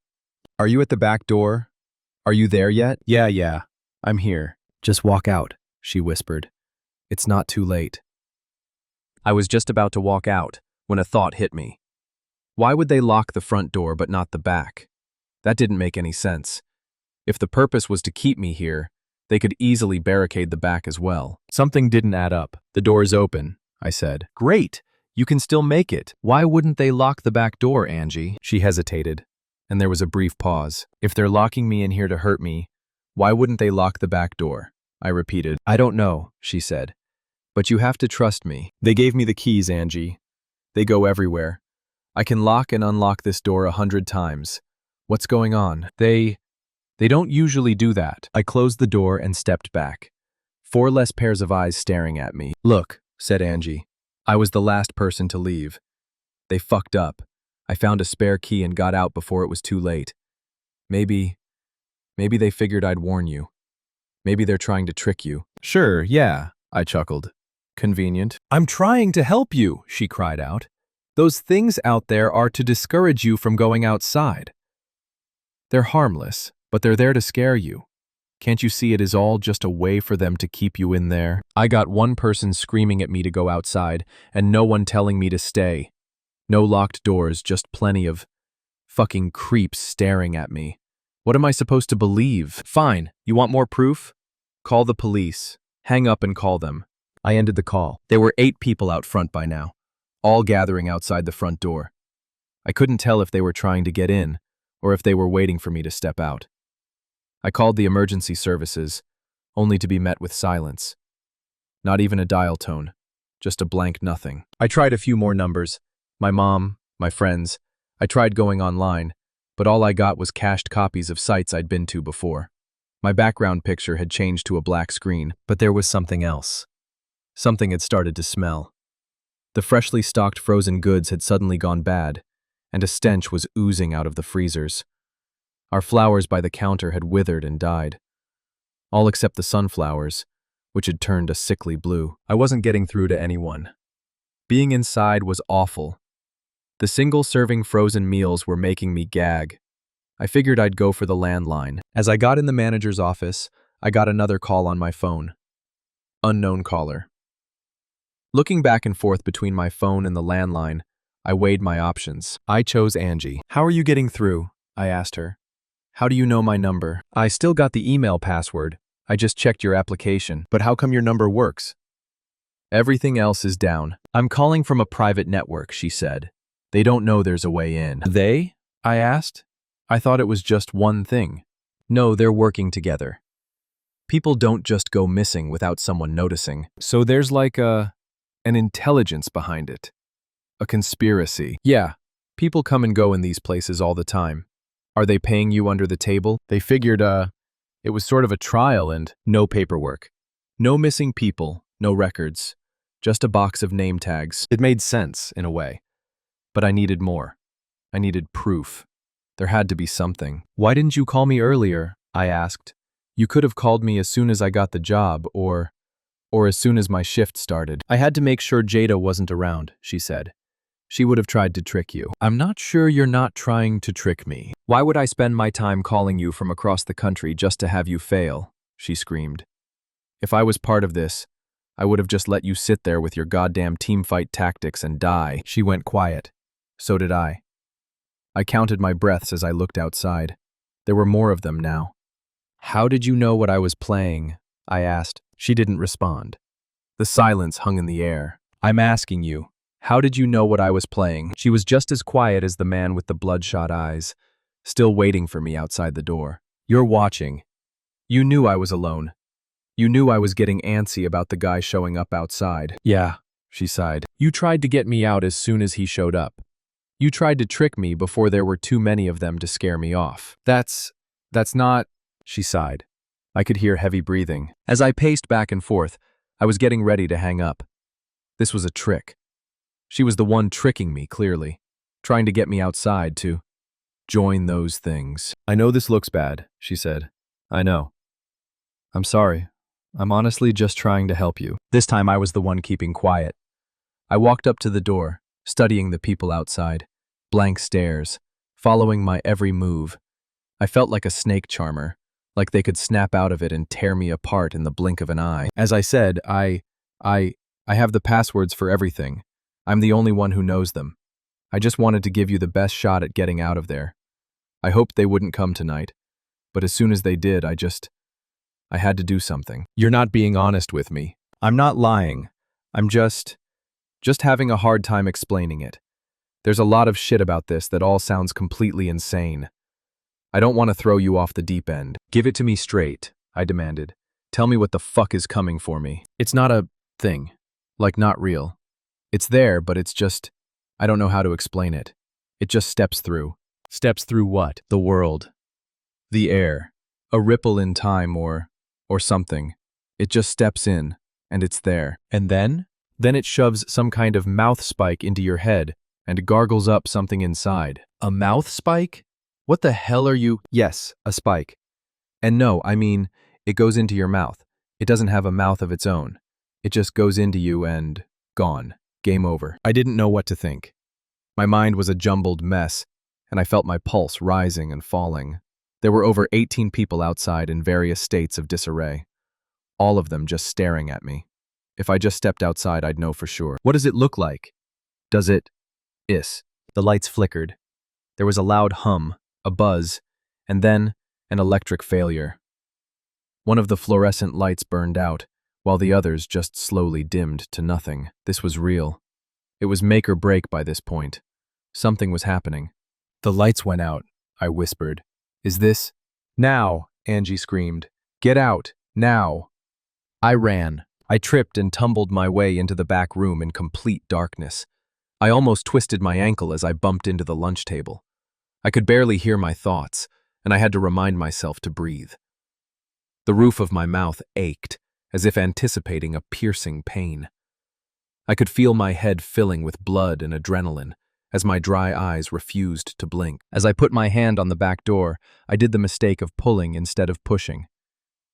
Are you at the back door? Are you there yet? Yeah, I'm here. Just walk out, she whispered. It's not too late. I was just about to walk out when a thought hit me. Why would they lock the front door but not the back? That didn't make any sense. If the purpose was to keep me here, they could easily barricade the back as well. Something didn't add up. The door's open, I said. Great, you can still make it. Why wouldn't they lock the back door, Angie? She hesitated, and there was a brief pause. If they're locking me in here to hurt me, why wouldn't they lock the back door? I repeated. I don't know, she said. But you have to trust me. They gave me the keys, Angie. They go everywhere. I can lock and unlock this door 100 times. What's going on? They don't usually do that. I closed the door and stepped back. 4 less pairs of eyes staring at me. Look, said Angie. I was the last person to leave. They fucked up. I found a spare key and got out before it was too late. Maybe they figured I'd warn you. Maybe they're trying to trick you. Sure, yeah, I chuckled. Convenient. I'm trying to help you, she cried out. Those things out there are to discourage you from going outside. They're harmless, but they're there to scare you. Can't you see it is all just a way for them to keep you in there? I got one person screaming at me to go outside, and no one telling me to stay. No locked doors, just plenty of fucking creeps staring at me. What am I supposed to believe? Fine, you want more proof? Call the police. Hang up and call them. I ended the call. There were 8 people out front by now, all gathering outside the front door. I couldn't tell if they were trying to get in, or if they were waiting for me to step out. I called the emergency services, only to be met with silence. Not even a dial tone, just a blank nothing. I tried a few more numbers. My mom, my friends. I tried going online, but all I got was cached copies of sites I'd been to before. My background picture had changed to a black screen, but there was something else. Something had started to smell. The freshly stocked frozen goods had suddenly gone bad, and a stench was oozing out of the freezers. Our flowers by the counter had withered and died. All except the sunflowers, which had turned a sickly blue. I wasn't getting through to anyone. Being inside was awful. The single-serving frozen meals were making me gag. I figured I'd go for the landline. As I got in the manager's office, I got another call on my phone. Unknown caller. Looking back and forth between my phone and the landline, I weighed my options. I chose Angie. "How are you getting through?" I asked her. "How do you know my number?" "I still got the email password. I just checked your application." "But how come your number works?" "Everything else is down. I'm calling from a private network," she said. "They don't know there's a way in." "They?" I asked. I thought it was just one thing. "No, they're working together. People don't just go missing without someone noticing. So there's like an intelligence behind it. A conspiracy." "Yeah, people come and go in these places all the time. Are they paying you under the table?" "They figured, it was sort of a trial and no paperwork. No missing people, no records. Just a box of name tags." It made sense, in a way. But I needed more. I needed proof. There had to be something. "Why didn't you call me earlier?" I asked. "You could have called me as soon as I got the job, or as soon as my shift started." "I had to make sure Jada wasn't around," she said. "She would have tried to trick you." "I'm not sure you're not trying to trick me. Why would I spend my time calling you from across the country just to have you fail?" she screamed. "If I was part of this, I would have just let you sit there with your goddamn teamfight tactics and die." She went quiet. So did I. I counted my breaths as I looked outside. There were more of them now. "How did you know what I was playing?" I asked. She didn't respond. The silence hung in the air. "I'm asking you, how did you know what I was playing?" She was just as quiet as the man with the bloodshot eyes, still waiting for me outside the door. "You're watching. You knew I was alone. You knew I was getting antsy about the guy showing up outside." "Yeah," she sighed. "You tried to get me out as soon as he showed up. You tried to trick me before there were too many of them to scare me off." That's not," she sighed. I could hear heavy breathing. As I paced back and forth, I was getting ready to hang up. This was a trick. She was the one tricking me, clearly, trying to get me outside to join those things. "I know this looks bad," she said. "I know. I'm sorry. I'm honestly just trying to help you." This time I was the one keeping quiet. I walked up to the door, studying the people outside, blank stares, following my every move. I felt like a snake charmer, like they could snap out of it and tear me apart in the blink of an eye. As I said, I have the passwords for everything. I'm the only one who knows them. I just wanted to give you the best shot at getting out of there. I hoped they wouldn't come tonight, but as soon as they did, I had to do something." "You're not being honest with me." "I'm not lying. I'm just having a hard time explaining it. There's a lot of shit about this that all sounds completely insane. I don't want to throw you off the deep end." "Give it to me straight," I demanded. "Tell me what the fuck is coming for me." "It's not a thing. Like, not real. It's there, but it's just, I don't know how to explain it. It just steps through." "Steps through what?" "The world. The air. A ripple in time or something. It just steps in, and it's there. And then? Then it shoves some kind of mouth spike into your head and gargles up something inside." "A mouth spike? What the hell are you—" "Yes, a spike. And no, I mean, it goes into your mouth. It doesn't have a mouth of its own. It just goes into you and gone. Game over." I didn't know what to think. My mind was a jumbled mess, and I felt my pulse rising and falling. There were over 18 people outside in various states of disarray, all of them just staring at me. If I just stepped outside, I'd know for sure. "What does it look like? Does it—" The lights flickered. There was a loud hum, a buzz, and then an electric failure. One of the fluorescent lights burned out, while the others just slowly dimmed to nothing. This was real. It was make or break by this point. Something was happening. "The lights went out," I whispered. "Is this—" "Now!" Angie screamed. "Get out, now!" I ran. I tripped and tumbled my way into the back room in complete darkness. I almost twisted my ankle as I bumped into the lunch table. I could barely hear my thoughts, and I had to remind myself to breathe. The roof of my mouth ached, as if anticipating a piercing pain. I could feel my head filling with blood and adrenaline, as my dry eyes refused to blink. As I put my hand on the back door, I did the mistake of pulling instead of pushing.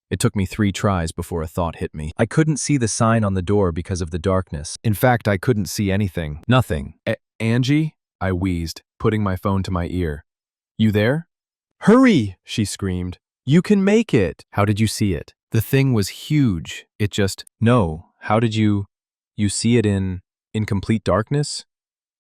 It took me 3 tries before a thought hit me. I couldn't see the sign on the door because of the darkness. In fact, I couldn't see anything. Nothing. "Angie?" I wheezed, putting my phone to my ear. "You there?" "Hurry!" she screamed. "You can make it!" "How did you see it?" "The thing was huge. It just—" "No, how did you—" You see it in complete darkness?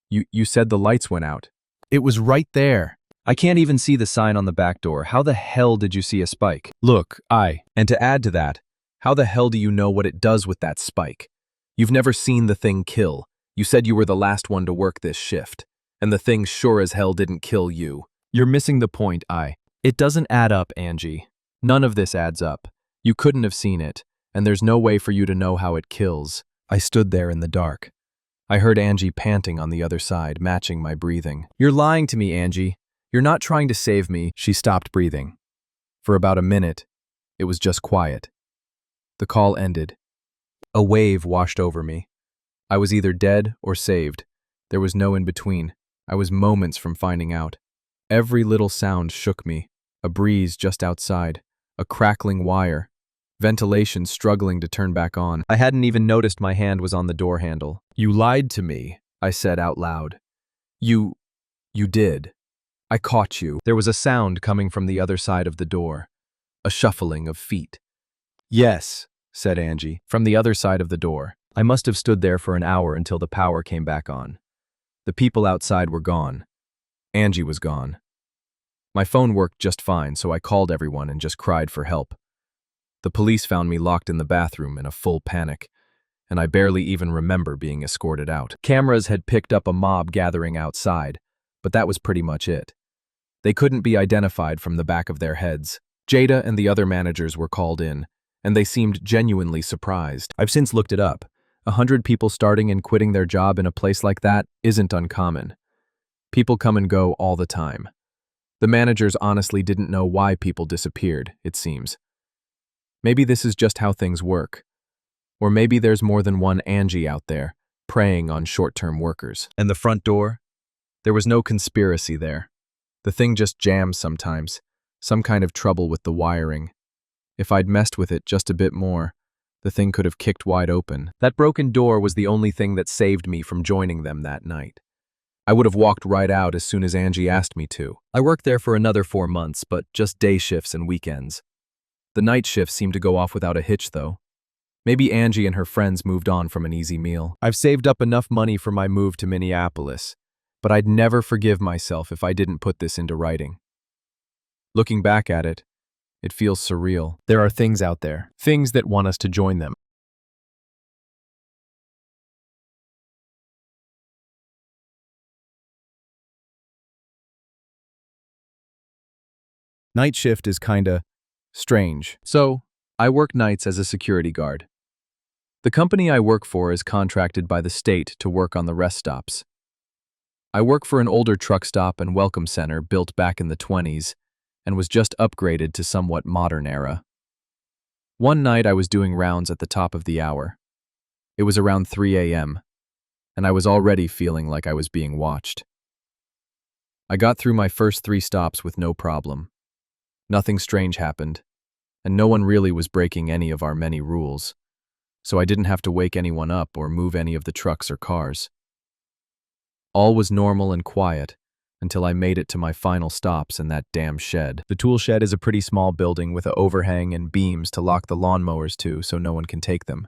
You said the lights went out. It was right there. I can't even see the sign on the back door. How the hell did you see a spike? Look, and to add to that, how the hell do you know what it does with that spike? You've never seen the thing kill. You said you were the last one to work this shift, and the thing sure as hell didn't kill you. You're missing the point, It doesn't add up, Angie. None of this adds up. You couldn't have seen it, and there's no way for you to know how it kills. I stood there in the dark. I heard Angie panting on the other side, matching my breathing. You're lying to me, Angie. You're not trying to save me. She stopped breathing. For about a minute, it was just quiet. The call ended. A wave washed over me. I was either dead or saved. There was no in between. I was moments from finding out. Every little sound shook me. A breeze just outside, a crackling wire, ventilation struggling to turn back on. I hadn't even noticed my hand was on the door handle. You lied to me, I said out loud. You did. I caught you. There was a sound coming from the other side of the door, a shuffling of feet. Yes, said Angie, from the other side of the door. I must have stood there for an hour until the power came back on. The people outside were gone. Angie was gone. My phone worked just fine, so I called everyone and just cried for help. The police found me locked in the bathroom in a full panic, and I barely even remember being escorted out. Cameras had picked up a mob gathering outside, but that was pretty much it. They couldn't be identified from the back of their heads. Jada and the other managers were called in, and they seemed genuinely surprised. I've since looked it up. 100 people starting and quitting their job in a place like that isn't uncommon. People come and go all the time. The managers honestly didn't know why people disappeared, it seems. Maybe this is just how things work. Or maybe there's more than one Angie out there, preying on short-term workers. And the front door? There was no conspiracy there. The thing just jams sometimes, some kind of trouble with the wiring. If I'd messed with it just a bit more, the thing could have kicked wide open. That broken door was the only thing that saved me from joining them that night. I would have walked right out as soon as Angie asked me to. I worked there for another 4 months, but just day shifts and weekends. The night shifts seemed to go off without a hitch, though. Maybe Angie and her friends moved on from an easy meal. I've saved up enough money for my move to Minneapolis, but I'd never forgive myself if I didn't put this into writing. Looking back at it, it feels surreal. There are things out there, things that want us to join them. Night shift is kinda strange. So, I work nights as a security guard. The company I work for is contracted by the state to work on the rest stops. I work for an older truck stop and welcome center built back in the 20s and was just upgraded to somewhat modern era. One night I was doing rounds at the top of the hour. It was around 3 a.m., and I was already feeling like I was being watched. I got through my first 3 stops with no problem. Nothing strange happened, and no one really was breaking any of our many rules, so I didn't have to wake anyone up or move any of the trucks or cars. All was normal and quiet until I made it to my final stops in that damn shed. The tool shed is a pretty small building with an overhang and beams to lock the lawnmowers to so no one can take them.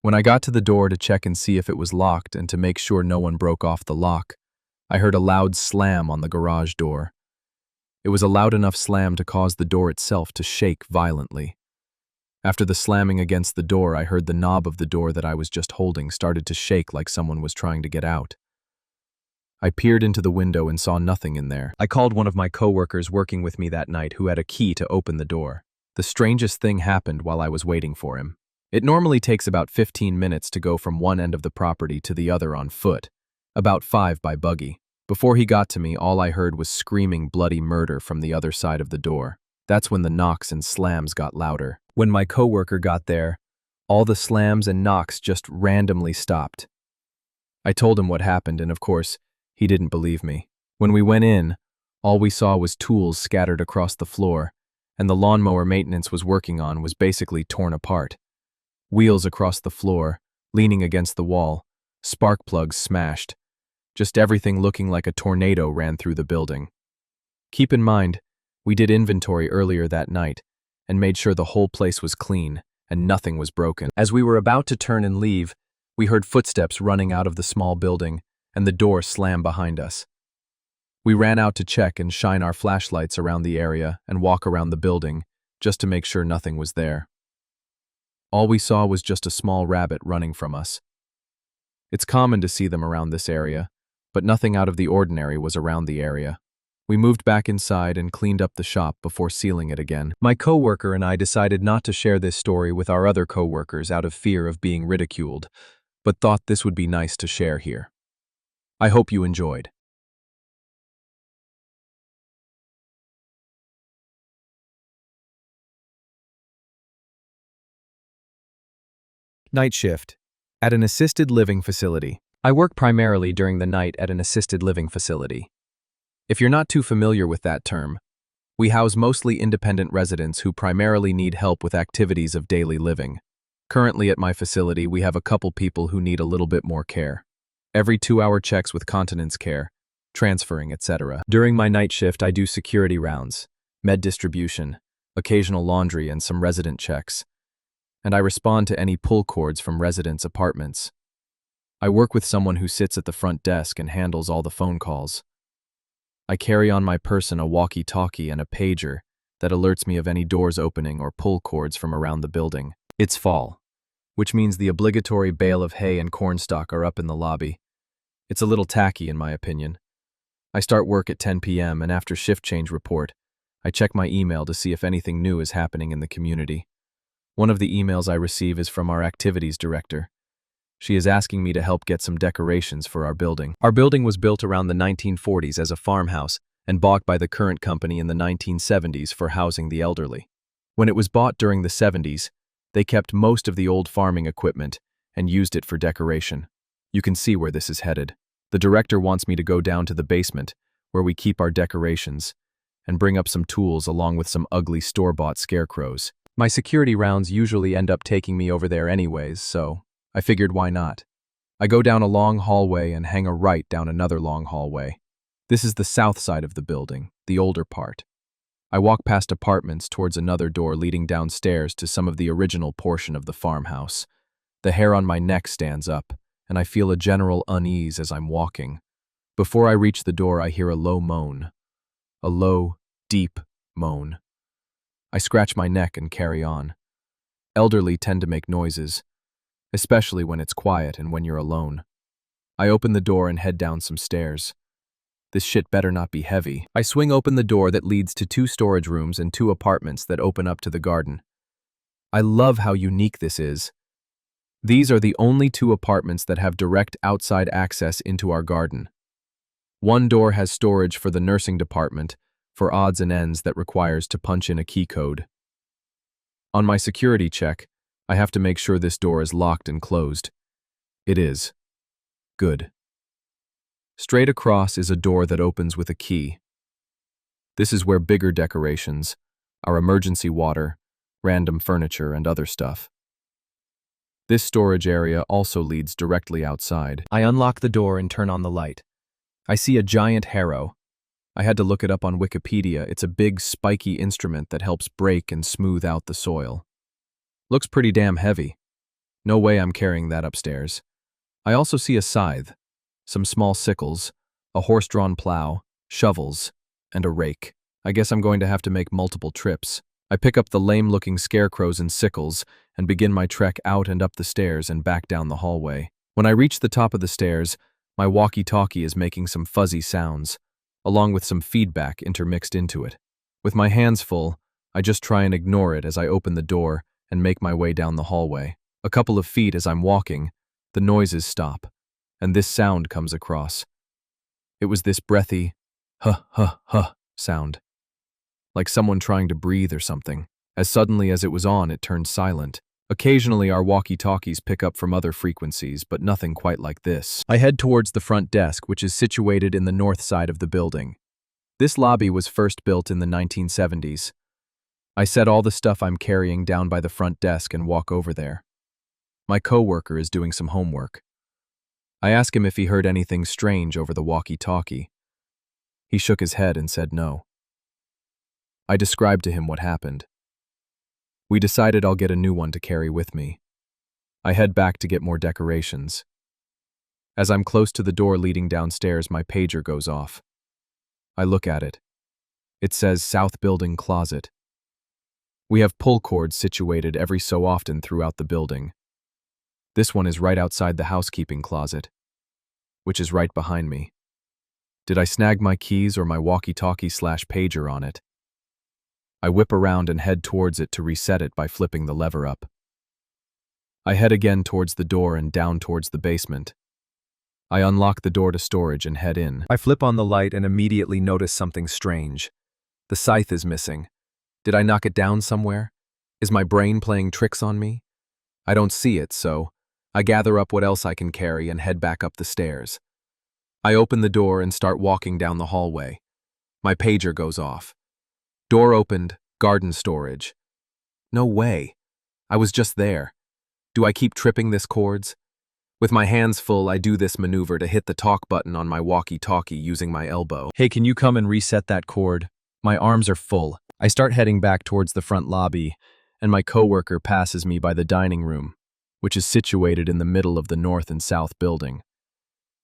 When I got to the door to check and see if it was locked and to make sure no one broke off the lock, I heard a loud slam on the garage door. It was a loud enough slam to cause the door itself to shake violently. After the slamming against the door, I heard the knob of the door that I was just holding started to shake like someone was trying to get out. I peered into the window and saw nothing in there. I called one of my coworkers working with me that night who had a key to open the door. The strangest thing happened while I was waiting for him. It normally takes about 15 minutes to go from one end of the property to the other on foot, about 5 by buggy. Before he got to me, all I heard was screaming bloody murder from the other side of the door. That's when the knocks and slams got louder. When my coworker got there, all the slams and knocks just randomly stopped. I told him what happened, and of course, he didn't believe me. When we went in, all we saw was tools scattered across the floor, and the lawnmower maintenance was working on was basically torn apart. Wheels across the floor, leaning against the wall, spark plugs smashed. Just everything looking like a tornado ran through the building. Keep in mind, we did inventory earlier that night and made sure the whole place was clean and nothing was broken. As we were about to turn and leave, We heard footsteps running out of the small building, and the door slam behind us. We ran out to check and shine our flashlights around the area and walk around the building, just to make sure nothing was there. All we saw was just a small rabbit running from us. It's common to see them around this area, but nothing out of the ordinary was around the area. We moved back inside and cleaned up the shop before sealing it again. My coworker and I decided not to share this story with our other coworkers out of fear of being ridiculed, but thought this would be nice to share here. I hope you enjoyed. Night shift. At an assisted living facility. I work primarily during the night at an assisted living facility. If you're not too familiar with that term, we house mostly independent residents who primarily need help with activities of daily living. Currently at my facility, we have a couple people who need a little bit more care. Every 2-hour checks with continence care, transferring, etc. During my night shift, I do security rounds, med distribution, occasional laundry, and some resident checks. And I respond to any pull cords from residents' apartments. I work with someone who sits at the front desk and handles all the phone calls. I carry on my person a walkie-talkie and a pager that alerts me of any doors opening or pull cords from around the building. It's fall, which means the obligatory bale of hay and cornstalk are up in the lobby. It's a little tacky in my opinion. I start work at 10 p.m. and after shift change report, I check my email to see if anything new is happening in the community. One of the emails I receive is from our activities director. She is asking me to help get some decorations for our building. Our building was built around the 1940s as a farmhouse and bought by the current company in the 1970s for housing the elderly. When it was bought during the 70s, they kept most of the old farming equipment and used it for decoration. You can see where this is headed. The director wants me to go down to the basement, where we keep our decorations, and bring up some tools along with some ugly store-bought scarecrows. My security rounds usually end up taking me over there anyways, so I figured why not. I go down a long hallway and hang a right down another long hallway. This is the south side of the building, the older part. I walk past apartments towards another door leading downstairs to some of the original portion of the farmhouse. The hair on my neck stands up, and I feel a general unease as I'm walking. Before I reach the door, I hear a low moan. A low, deep moan. I scratch my neck and carry on. Elderly tend to make noises, especially when it's quiet and when you're alone. I open the door and head down some stairs. This shit better not be heavy. I swing open the door that leads to 2 storage rooms and 2 apartments that open up to the garden. I love how unique this is. These are the only 2 apartments that have direct outside access into our garden. One door has storage for the nursing department, for odds and ends that requires to punch in a key code. On my security check, I have to make sure this door is locked and closed. It is. Good. Straight across is a door that opens with a key. This is where bigger decorations, our emergency water, random furniture, and other stuff. This storage area also leads directly outside. I unlock the door and turn on the light. I see a giant harrow. I had to look it up on Wikipedia. It's a big, spiky instrument that helps break and smooth out the soil. Looks pretty damn heavy. No way I'm carrying that upstairs. I also see a scythe, some small sickles, a horse-drawn plow, shovels, and a rake. I guess I'm going to have to make multiple trips. I pick up the lame-looking scarecrows and sickles and begin my trek out and up the stairs and back down the hallway. When I reach the top of the stairs, my walkie-talkie is making some fuzzy sounds, along with some feedback intermixed into it. With my hands full, I just try and ignore it as I open the door and make my way down the hallway. A couple of feet as I'm walking, the noises stop, and this sound comes across. It was this breathy, huh, huh, huh sound, like someone trying to breathe or something. As suddenly as it was on, it turned silent. Occasionally, our walkie-talkies pick up from other frequencies, but nothing quite like this. I head towards the front desk, which is situated in the north side of the building. This lobby was first built in the 1970s. I set all the stuff I'm carrying down by the front desk and walk over there. My coworker is doing some homework. I ask him if he heard anything strange over the walkie-talkie. He shook his head and said no. I described to him what happened. We decided I'll get a new one to carry with me. I head back to get more decorations. As I'm close to the door leading downstairs, my pager goes off. I look at it. It says South Building Closet. We have pull cords situated every so often throughout the building. This one is right outside the housekeeping closet, which is right behind me. Did I snag my keys or my walkie-talkie/pager on it? I whip around and head towards it to reset it by flipping the lever up. I head again towards the door and down towards the basement. I unlock the door to storage and head in. I flip on the light and immediately notice something strange. The scythe is missing. Did I knock it down somewhere? Is my brain playing tricks on me? I don't see it, so I gather up what else I can carry and head back up the stairs. I open the door and start walking down the hallway. My pager goes off. Door opened, garden storage. No way. I was just there. Do I keep tripping this cords? With my hands full, I do this maneuver to hit the talk button on my walkie-talkie using my elbow. Hey, can you come and reset that cord? My arms are full. I start heading back towards the front lobby, and my coworker passes me by the dining room, which is situated in the middle of the north and south building.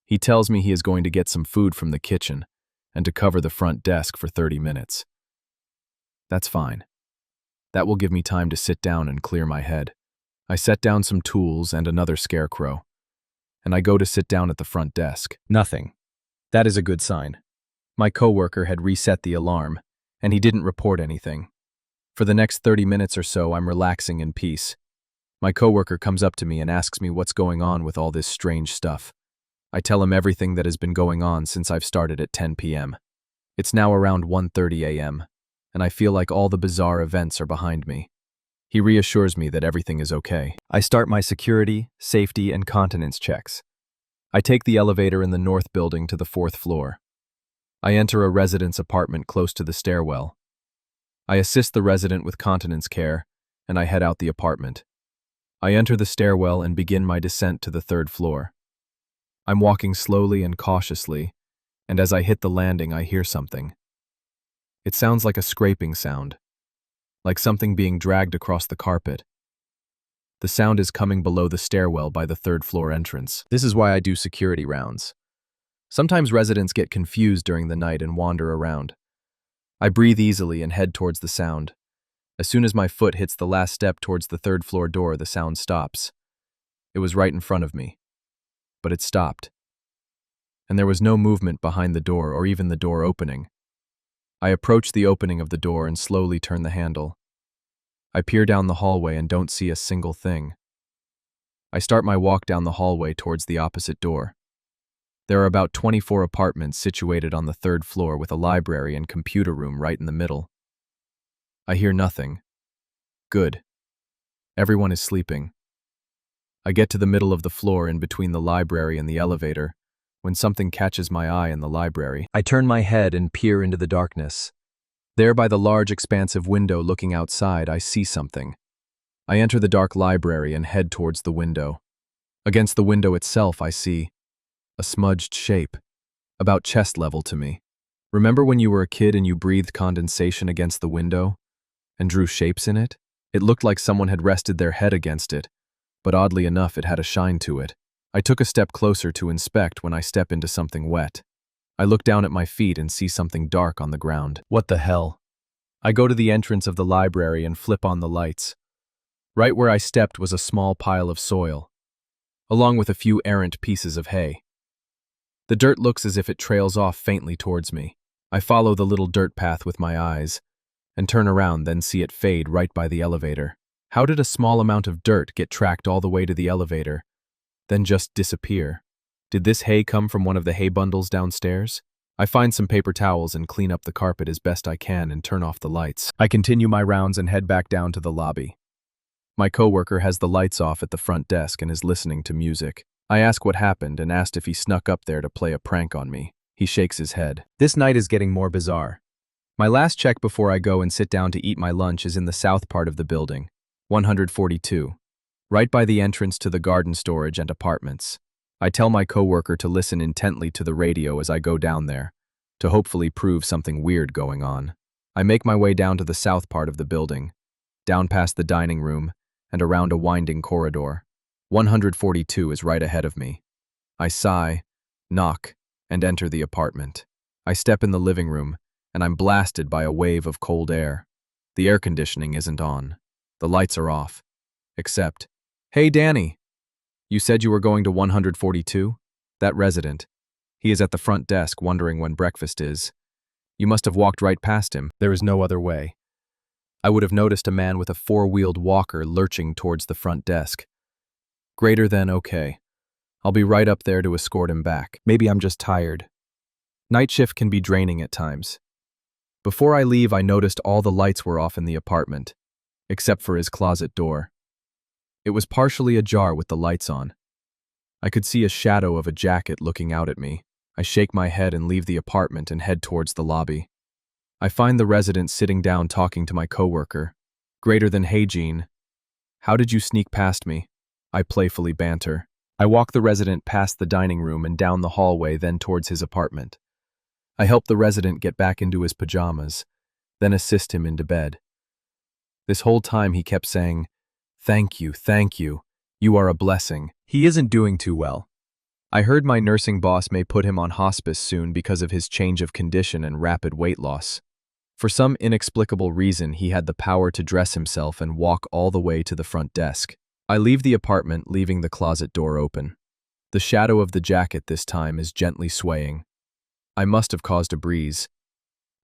He tells me he is going to get some food from the kitchen and to cover the front desk for 30 minutes. That's fine. That will give me time to sit down and clear my head. I set down some tools and another scarecrow, and I go to sit down at the front desk. Nothing. That is a good sign. My coworker had reset the alarm, and he didn't report anything. For the next 30 minutes or so, I'm relaxing in peace. My coworker comes up to me and asks me what's going on with all this strange stuff. I tell him everything that has been going on since I've started at 10 p.m. It's now around 1:30 a.m., and I feel like all the bizarre events are behind me. He reassures me that everything is okay. I start my security, safety, and continence checks. I take the elevator in the north building to the 4th floor. I enter a resident's apartment close to the stairwell. I assist the resident with continence care, and I head out the apartment. I enter the stairwell and begin my descent to the 3rd floor. I'm walking slowly and cautiously, and as I hit the landing, I hear something. It sounds like a scraping sound, like something being dragged across the carpet. The sound is coming below the stairwell by the 3rd floor entrance. This is why I do security rounds. Sometimes residents get confused during the night and wander around. I breathe easily and head towards the sound. As soon as my foot hits the last step towards the 3rd floor door, the sound stops. It was right in front of me, but it stopped. And there was no movement behind the door or even the door opening. I approach the opening of the door and slowly turn the handle. I peer down the hallway and don't see a single thing. I start my walk down the hallway towards the opposite door. There are about 24 apartments situated on the 3rd floor with a library and computer room right in the middle. I hear nothing. Good. Everyone is sleeping. I get to the middle of the floor in between the library and the elevator when something catches my eye in the library. I turn my head and peer into the darkness. There by the large expansive window looking outside, I see something. I enter the dark library and head towards the window. Against the window itself, I see a smudged shape, about chest level to me. Remember when you were a kid and you breathed condensation against the window and drew shapes in it? It looked like someone had rested their head against it, but oddly enough, it had a shine to it. I took a step closer to inspect when I step into something wet. I look down at my feet and see something dark on the ground. What the hell? I go to the entrance of the library and flip on the lights. Right where I stepped was a small pile of soil, along with a few errant pieces of hay. The dirt looks as if it trails off faintly towards me. I follow the little dirt path with my eyes, and turn around, then see it fade right by the elevator. How did a small amount of dirt get tracked all the way to the elevator, then just disappear? Did this hay come from one of the hay bundles downstairs? I find some paper towels and clean up the carpet as best I can and turn off the lights. I continue my rounds and head back down to the lobby. My coworker has the lights off at the front desk and is listening to music. I ask what happened and asked if he snuck up there to play a prank on me. He shakes his head. This night is getting more bizarre. My last check before I go and sit down to eat my lunch is in the south part of the building, 142, right by the entrance to the garden storage and apartments. I tell my coworker to listen intently to the radio as I go down there, to hopefully prove something weird going on. I make my way down to the south part of the building, down past the dining room, and around a winding corridor. 142 is right ahead of me. I sigh, knock, and enter the apartment. I step in the living room, and I'm blasted by a wave of cold air. The air conditioning isn't on. The lights are off. Except, "Hey, Danny, you said you were going to 142? That resident. He is at the front desk wondering when breakfast is. You must have walked right past him. There is no other way." I would have noticed a man with a four-wheeled walker lurching towards the front desk. Greater than okay. I'll be right up there to escort him back. Maybe I'm just tired. Night shift can be draining at times. Before I leave, I noticed all the lights were off in the apartment, except for his closet door. It was partially ajar with the lights on. I could see a shadow of a jacket looking out at me. I shake my head and leave the apartment and head towards the lobby. I find the resident sitting down talking to my coworker. Greater than, "Hey, Gene. How did you sneak past me?" I playfully banter. I walk the resident past the dining room and down the hallway, then towards his apartment. I help the resident get back into his pajamas, then assist him into bed. This whole time he kept saying, thank you, you are a blessing." He isn't doing too well. I heard my nursing boss may put him on hospice soon because of his change of condition and rapid weight loss. For some inexplicable reason, he had the power to dress himself and walk all the way to the front desk. I leave the apartment, leaving the closet door open. The shadow of the jacket this time is gently swaying. I must have caused a breeze.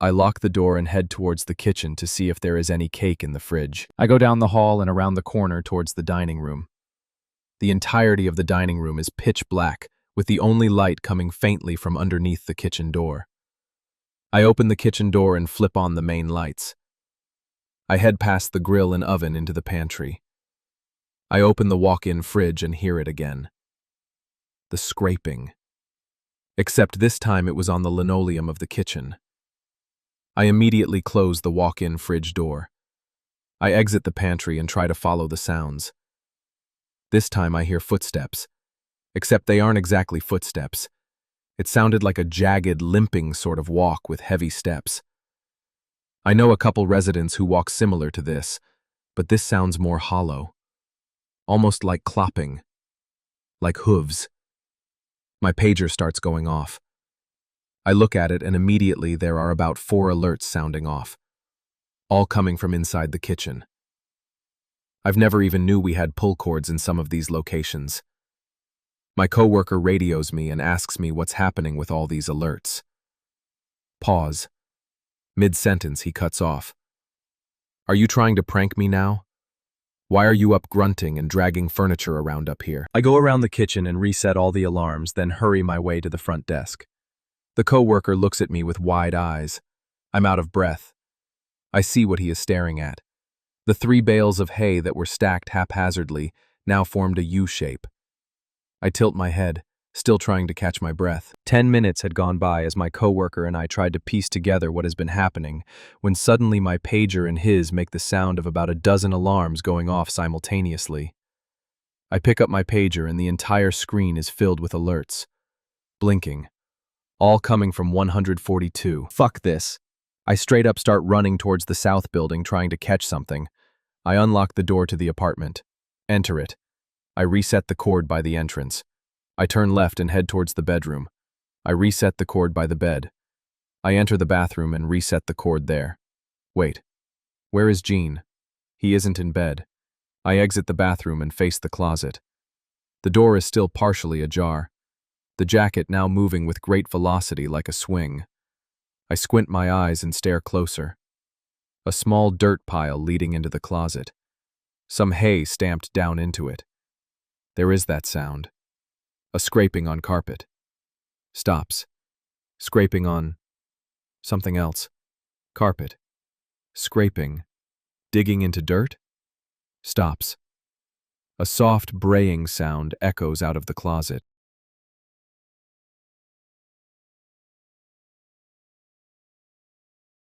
I lock the door and head towards the kitchen to see if there is any cake in the fridge. I go down the hall and around the corner towards the dining room. The entirety of the dining room is pitch black, with the only light coming faintly from underneath the kitchen door. I open the kitchen door and flip on the main lights. I head past the grill and oven into the pantry. I open the walk-in fridge and hear it again. The scraping. Except this time it was on the linoleum of the kitchen. I immediately close the walk-in fridge door. I exit the pantry and try to follow the sounds. This time I hear footsteps. Except they aren't exactly footsteps. It sounded like a jagged, limping sort of walk with heavy steps. I know a couple residents who walk similar to this, but this sounds more hollow. Almost like clopping. Like hooves. My pager starts going off. I look at it and immediately there are about 4 alerts sounding off. All coming from inside the kitchen. I've never even knew we had pull cords in some of these locations. My coworker radios me and asks me what's happening with all these alerts. Pause. Mid-sentence, he cuts off. "Are you trying to prank me now? Why are you up grunting and dragging furniture around up here?" I go around the kitchen and reset all the alarms, then hurry my way to the front desk. The coworker looks at me with wide eyes. I'm out of breath. I see what he is staring at. The 3 bales of hay that were stacked haphazardly now formed a U shape. I tilt my head, still trying to catch my breath. 10 minutes had gone by as my coworker and I tried to piece together what has been happening, when suddenly my pager and his make the sound of about a dozen alarms going off simultaneously. I pick up my pager and the entire screen is filled with alerts. Blinking. All coming from 142. Fuck this. I straight up start running towards the south building trying to catch something. I unlock the door to the apartment. Enter it. I reset the cord by the entrance. I turn left and head towards the bedroom. I reset the cord by the bed. I enter the bathroom and reset the cord there. Wait. Where is Gene? He isn't in bed. I exit the bathroom and face the closet. The door is still partially ajar. The jacket now moving with great velocity like a swing. I squint my eyes and stare closer. A small dirt pile leading into the closet. Some hay stamped down into it. There is that sound. A scraping on carpet. Stops. Scraping on something else. Carpet. Scraping. Digging into dirt? Stops. A soft braying sound echoes out of the closet.